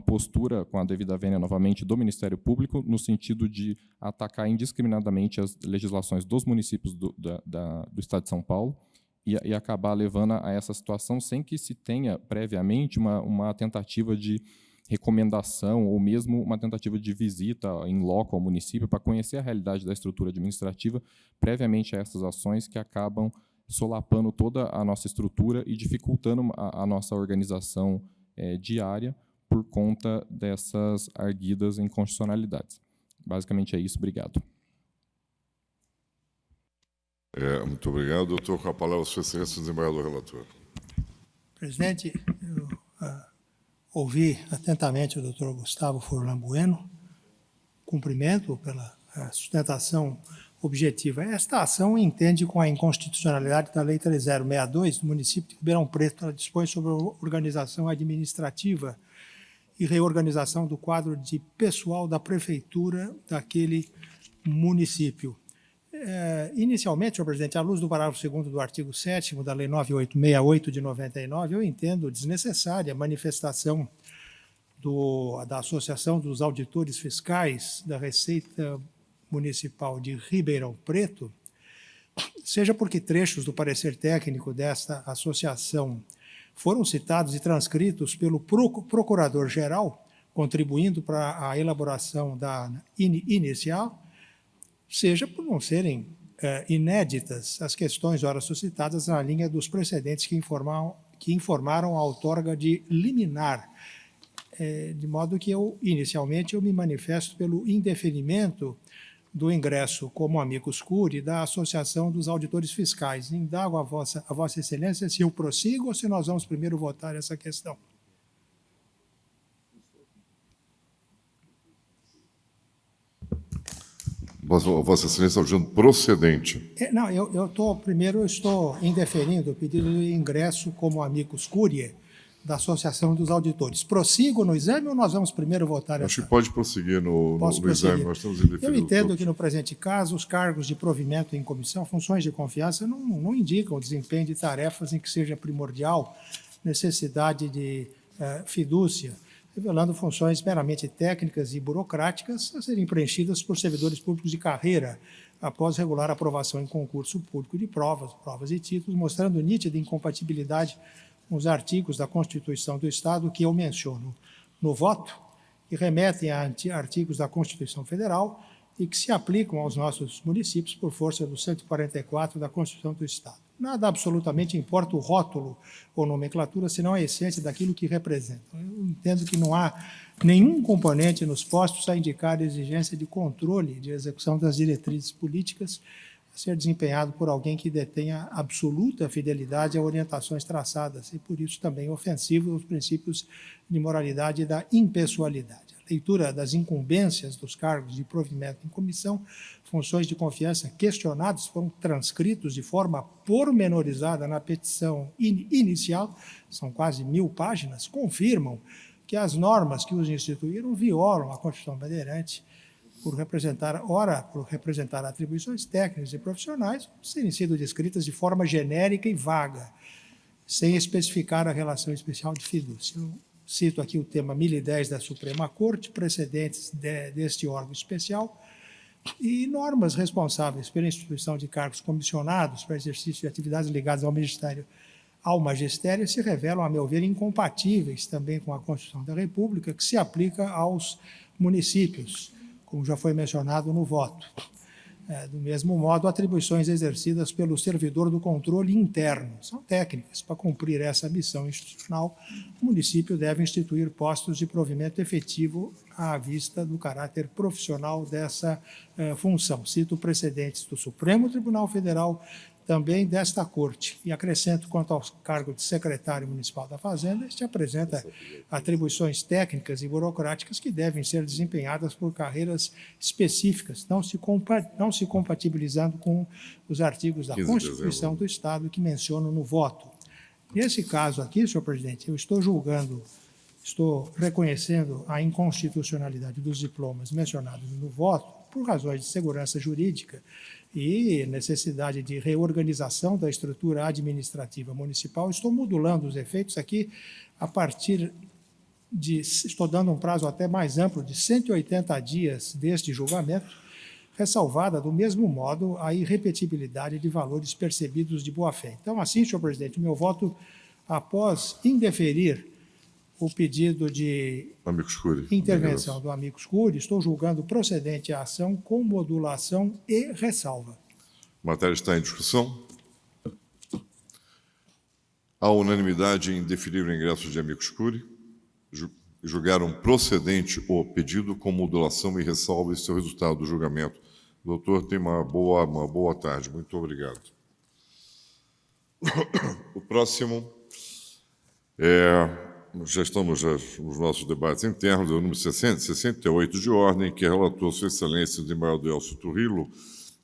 postura, com a devida vênia novamente, do Ministério Público, no sentido de atacar indiscriminadamente as legislações dos municípios do Estado de São Paulo, e acabar levando a essa situação sem que se tenha previamente uma tentativa de recomendação ou mesmo uma tentativa de visita em loco ao município para conhecer a realidade da estrutura administrativa previamente a essas ações, que acabam solapando toda a nossa estrutura e dificultando a nossa organização diária por conta dessas arguidas inconstitucionalidades. Basicamente é isso. Obrigado. Muito obrigado. Doutor, com a palavra, Sua Excelência, desembargador relator. Presidente, eu ouvi atentamente o doutor Gustavo Furlan Bueno, cumprimento pela sustentação objetiva. Esta ação entende com a inconstitucionalidade da Lei 3062 do município de Ribeirão Preto. Ela dispõe sobre a organização administrativa e reorganização do quadro de pessoal da prefeitura daquele município. Inicialmente, senhor presidente, à luz do parágrafo 2º do artigo 7º da Lei 9868 de 99, eu entendo desnecessária a manifestação da Associação dos Auditores Fiscais da Receita Municipal de Ribeirão Preto, seja porque trechos do parecer técnico desta associação foram citados e transcritos pelo Procurador-Geral, contribuindo para a elaboração da inicial, seja por não serem inéditas as questões ora suscitadas na linha dos precedentes que informaram a outorga de liminar, de modo que inicialmente, eu me manifesto pelo indeferimento do ingresso como amicus curiae da Associação dos Auditores Fiscais. Indago a Vossa Excelência se eu prossigo ou se nós vamos primeiro votar essa questão. Vossa Excelência está dizendo procedente. Não, primeiro eu estou indeferindo o pedido de ingresso como amicus curiae da Associação dos Auditores. Prossigo no exame ou nós vamos primeiro votar? Acho que pode prosseguir no exame. Nós estamos indeferindo. Eu entendo que, no presente caso, os cargos de provimento em comissão, funções de confiança, não indicam o desempenho de tarefas em que seja primordial necessidade de fidúcia, revelando funções meramente técnicas e burocráticas a serem preenchidas por servidores públicos de carreira, após regular aprovação em concurso público de provas e títulos, mostrando nítida incompatibilidade com os artigos da Constituição do Estado que eu menciono no voto, que remetem a artigos da Constituição Federal e que se aplicam aos nossos municípios por força do 144 da Constituição do Estado. Nada absolutamente importa o rótulo ou nomenclatura, senão a essência daquilo que representam. Eu entendo que não há nenhum componente nos postos a indicar a exigência de controle de execução das diretrizes políticas a ser desempenhado por alguém que detenha absoluta fidelidade a orientações traçadas e, por isso, também ofensivo aos princípios de moralidade e da impessoalidade. leitura das incumbências dos cargos de provimento em comissão, funções de confiança questionados foram transcritos de forma pormenorizada na petição inicial, são quase 1000 páginas, confirmam que as normas que os instituíram violam a Constituição Bandeirante por representar atribuições técnicas e profissionais, serem sido descritas de forma genérica e vaga, sem especificar a relação especial de fidúcia. Eu cito aqui o tema 1010 da Suprema Corte, precedentes deste órgão especial, e normas responsáveis pela instituição de cargos comissionados para exercício de atividades ligadas ao magistério se revelam, a meu ver, incompatíveis também com a Constituição da República, que se aplica aos municípios, como já foi mencionado no voto. Do mesmo modo, atribuições exercidas pelo servidor do controle interno são técnicas. Para cumprir essa missão institucional, o município deve instituir postos de provimento efetivo à vista do caráter profissional dessa função. Cito precedentes do Supremo Tribunal Federal, também desta Corte. E acrescento, quanto ao cargo de secretário municipal da Fazenda, este apresenta atribuições técnicas e burocráticas que devem ser desempenhadas por carreiras específicas, não se compatibilizando com os artigos da Constituição do Estado que menciono no voto. Nesse caso aqui, senhor presidente, eu estou reconhecendo a inconstitucionalidade dos diplomas mencionados no voto por razões de segurança jurídica e necessidade de reorganização da estrutura administrativa municipal. Estou modulando os efeitos aqui a partir de, estou dando um prazo até mais amplo, de 180 dias deste julgamento, ressalvada, do mesmo modo, a irrepetibilidade de valores percebidos de boa-fé. Então, assim, senhor presidente, o meu voto, após indeferir o pedido de intervenção do amicus curiae, estou julgando procedente a ação com modulação e ressalva. A matéria está em discussão. Há unanimidade em deferir o ingresso de amicus curiae. Julgaram procedente o pedido com modulação e ressalva. Esse é o resultado do julgamento. Doutor, tenha uma boa tarde. Muito obrigado. O próximo já estamos nos nossos debates internos, é o número 68 de ordem, que é relator Sua Excelência o desembargador Elcio Turrillo.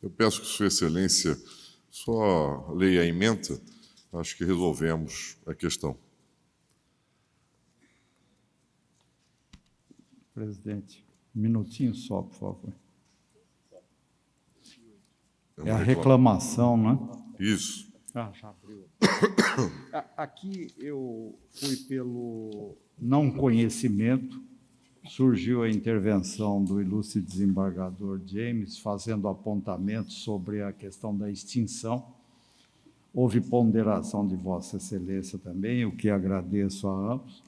Eu peço que Sua Excelência só leia a ementa, acho que resolvemos a questão. Presidente, um minutinho só, por favor. É a reclamação, né? Isso. Já abriu. Aqui eu fui pelo não conhecimento, surgiu a intervenção do ilustre desembargador James, fazendo apontamentos sobre a questão da extinção. Houve ponderação de Vossa Excelência também, o que agradeço a ambos,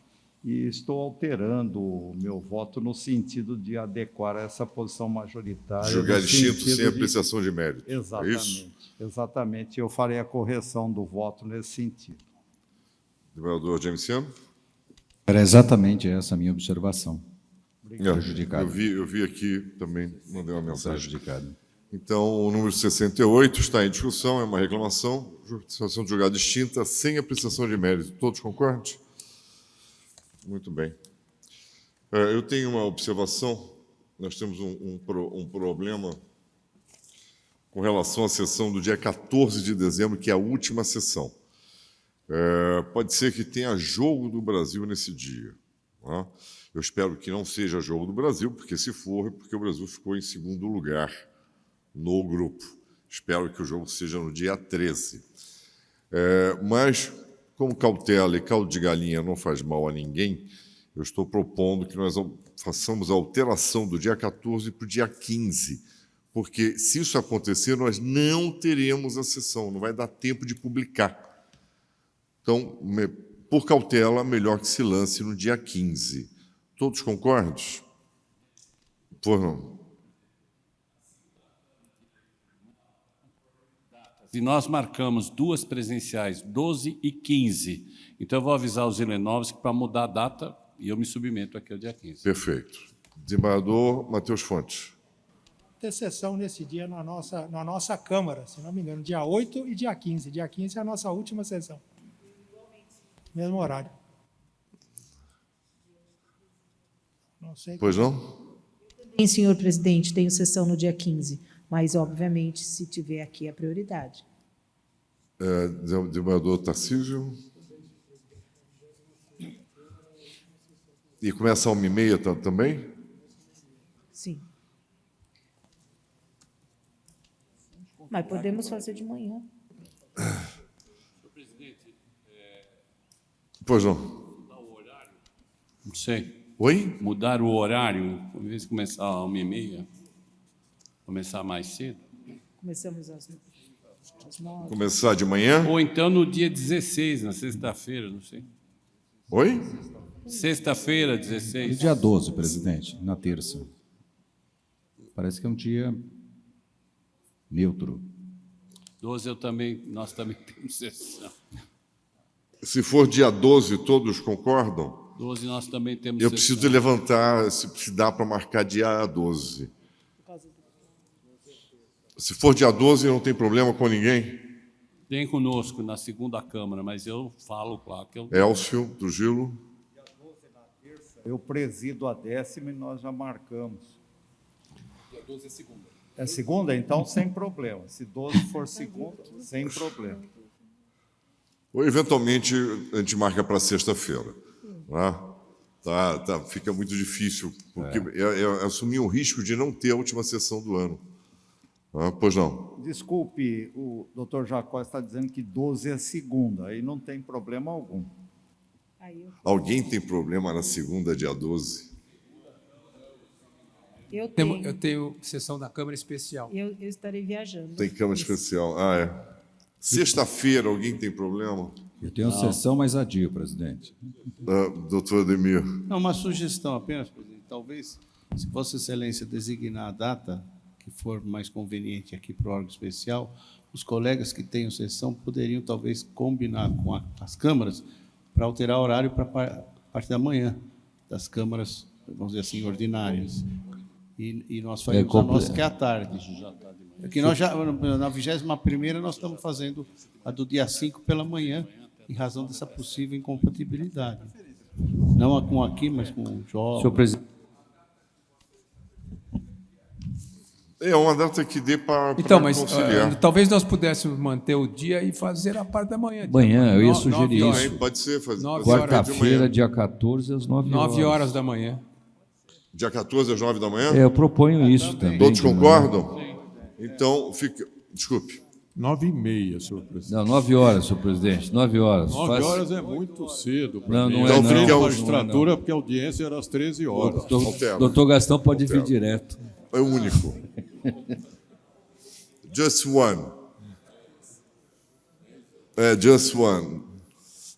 e estou alterando o meu voto no sentido de adequar essa posição majoritária. Julgar distinto sem apreciação de mérito. Exatamente. É isso? Exatamente. Eu farei a correção do voto nesse sentido. Desembargador Jamesiano? Era exatamente essa a minha observação. Prejudicado. Eu vi aqui também, mandei uma mensagem. Prejudicado. Então, o número 68 está em discussão, é uma reclamação, situação de julgado distinta, sem apreciação de mérito. Todos concordam? Muito bem. Eu tenho uma observação. Nós temos um problema com relação à sessão do dia 14 de dezembro, que é a última sessão. Pode ser que tenha jogo do Brasil nesse dia. Tá? Eu espero que não seja jogo do Brasil, porque se for, é porque o Brasil ficou em segundo lugar no grupo. Espero que o jogo seja no dia 13. Mas, como cautela e caldo de galinha não faz mal a ninguém, eu estou propondo que nós façamos a alteração do dia 14 para o dia 15, porque, se isso acontecer, nós não teremos a sessão, não vai dar tempo de publicar. Então, por cautela, melhor que se lance no dia 15. Todos concordam? Por não. E nós marcamos 2 presenciais, 12 e 15. Então, eu vou avisar os Zelenovski para mudar a data e eu me submeto aqui ao dia 15. Perfeito. Desembargador Matheus Fontes. Ter sessão nesse dia na nossa Câmara, se não me engano, dia 8 e dia 15. Dia 15 é a nossa última sessão. Mesmo horário. Não sei. Pois não? Sim, senhor presidente, tenho sessão no dia 15, mas, obviamente, se tiver aqui, é prioridade. Desembargador Tarcísio. E começa às 1h30 também? Sim. Mas podemos fazer de manhã. Pois não. Não sei. Oi? Mudar o horário, em vez de começar às 1h30, começar mais cedo. Começamos às 9. Começar de manhã? Ou então no dia 16, na sexta-feira, não sei. Oi? Sexta-feira, 16. E dia 12, presidente, na terça. Parece que é um dia neutro. 12 nós também temos sessão. Se for dia 12, todos concordam? 12 nós também temos Eu sessão. preciso levantar, se dá para marcar dia 12. Se for dia 12, não tem problema com ninguém? Tem conosco na segunda Câmara, mas eu falo, claro, que eu... Elcio, Trujillo. Eu presido a 10ª e nós já marcamos. Dia 12 é segunda. É segunda? Então, sem problema. Se 12 for segunda, sem problema. Ou, eventualmente, a gente marca para sexta-feira. Né? Fica muito difícil, porque é assumir o risco de não ter a última sessão do ano. Pois não. Desculpe, o doutor Jacó está dizendo que 12 é segunda, aí não tem problema algum. Alguém tem problema na segunda, dia 12? Eu tenho sessão da Câmara Especial. Eu estarei viajando. Tem Câmara Especial. É. Sexta-feira, alguém tem problema? Eu tenho sessão mais adia, presidente. Doutor Ademir. Não, uma sugestão apenas, presidente. Talvez, se Vossa Excelência designar a data que for mais conveniente aqui para o órgão especial, os colegas que tenham sessão poderiam, talvez, combinar com as câmaras para alterar o horário para a parte da manhã das câmaras, vamos dizer assim, ordinárias. E nós faremos a nossa, que é à tarde. Porque nós já, na 21ª, nós estamos fazendo a do dia 5 pela manhã, em razão dessa possível incompatibilidade. Não com aqui, mas com o jovem. Senhor presidente. É uma data que dê para Então, mas conciliar. talvez nós pudéssemos manter o dia e fazer a parte da manhã. Manhã, eu ia sugerir isso. Pode ser. Quarta-feira, dia 14, às 9 horas. 9 horas da manhã. Dia 14 às 9 da manhã? Eu proponho isso também. Todos concordam? Então, fica... Desculpe. 9h30, senhor presidente. Não, 9 horas, senhor presidente. 9 horas. 9 horas é muito cedo. Não, mim. não é. Então, Não, a magistratura, porque a audiência era às 13 horas. Doutor Gastão pode vir direto. É o único. Just one. Just one.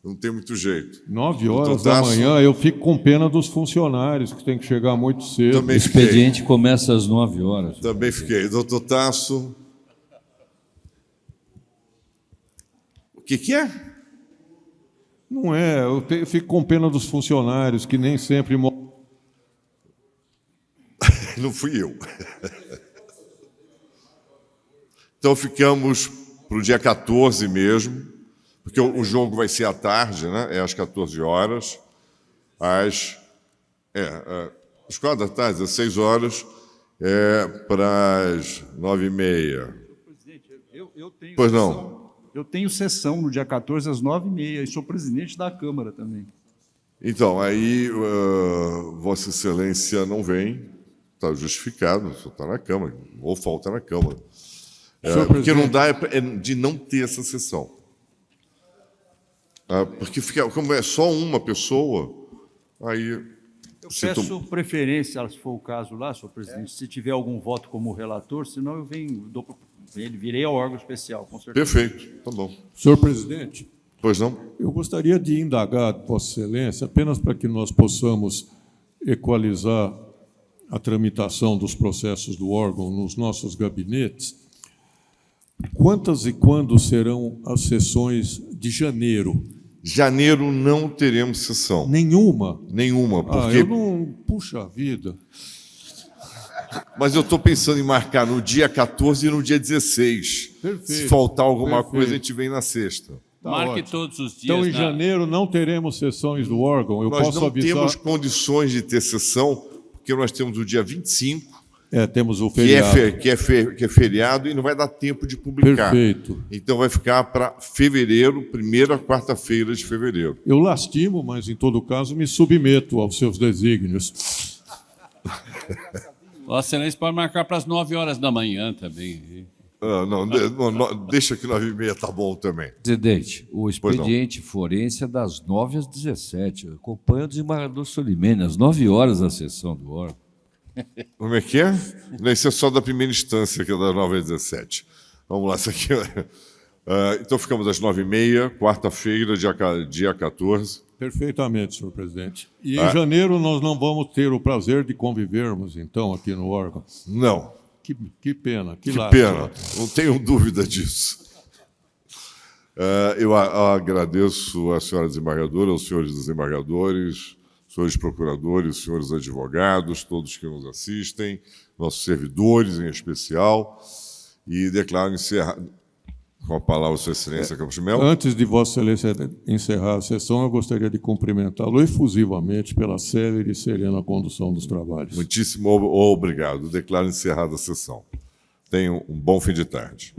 Não tem muito jeito. 9 horas da manhã, eu fico com pena dos funcionários, que tem que chegar muito cedo. Também O expediente começa às 9 horas. Também fiquei. Doutor Tasso. O que é? Não é, eu fico com pena dos funcionários, que nem sempre... Não fui eu. Então ficamos para o dia 14 mesmo, porque o jogo vai ser à tarde, né? É às 14 horas, às 4 da tarde, às 6 horas, para as 9h30. Pois não. Eu tenho sessão no dia 14 às 9h30 e sou presidente da Câmara também. Então, aí Vossa Excelência não vem, está justificado, só está na Câmara, ou falta na Câmara. Porque não dá de não ter essa sessão. Porque como é só uma pessoa, aí... Eu peço preferência, se for o caso lá, senhor presidente, se tiver algum voto como relator, senão eu virei ao órgão especial, com certeza. Perfeito, tá bom. Senhor presidente. Pois não? Eu gostaria de indagar, Vossa Excelência, apenas para que nós possamos equalizar a tramitação dos processos do órgão nos nossos gabinetes, quantas e quando serão as sessões de janeiro? Janeiro não teremos sessão. Nenhuma? Nenhuma, porque... eu não... Puxa vida. Mas eu estou pensando em marcar no dia 14 e no dia 16. Perfeito. Se faltar alguma coisa, a gente vem na sexta. Tá Marque ótimo. Todos os dias. Então, em janeiro, não teremos sessões do órgão? Nós não temos condições de ter sessão, porque nós temos o dia 25, temos o feriado. que é feriado e não vai dar tempo de publicar. Perfeito. Então vai ficar para fevereiro, primeira quarta-feira de fevereiro. Eu lastimo, mas em todo caso me submeto aos seus desígnios. Vossa Excelência pode marcar para as 9 horas da manhã também. Deixa que 9h30 tá bom também. Presidente, o expediente forense é das 9 às 17. Eu acompanho o desembargador Solimene, às 9 horas a sessão do órgão. Como é que é? Isso é só da primeira instância, que é das 9 às 17. Vamos lá, isso aqui. Então ficamos às 9h30, quarta-feira, dia 14. Perfeitamente, senhor presidente. E em janeiro nós não vamos ter o prazer de convivermos, então, aqui no órgão. Não. Que pena, que pena, não tenho dúvida disso. Eu agradeço à senhora desembargadora, aos senhores desembargadores, senhores procuradores, senhores advogados, todos que nos assistem, nossos servidores em especial, e declaro encerrado. Com a palavra, Sua Excelência Campos de Melo. Antes de Vossa Excelência encerrar a sessão, eu gostaria de cumprimentá-lo efusivamente pela célere e serena condução dos trabalhos. Muitíssimo obrigado. Declaro encerrada a sessão. Tenham um bom fim de tarde.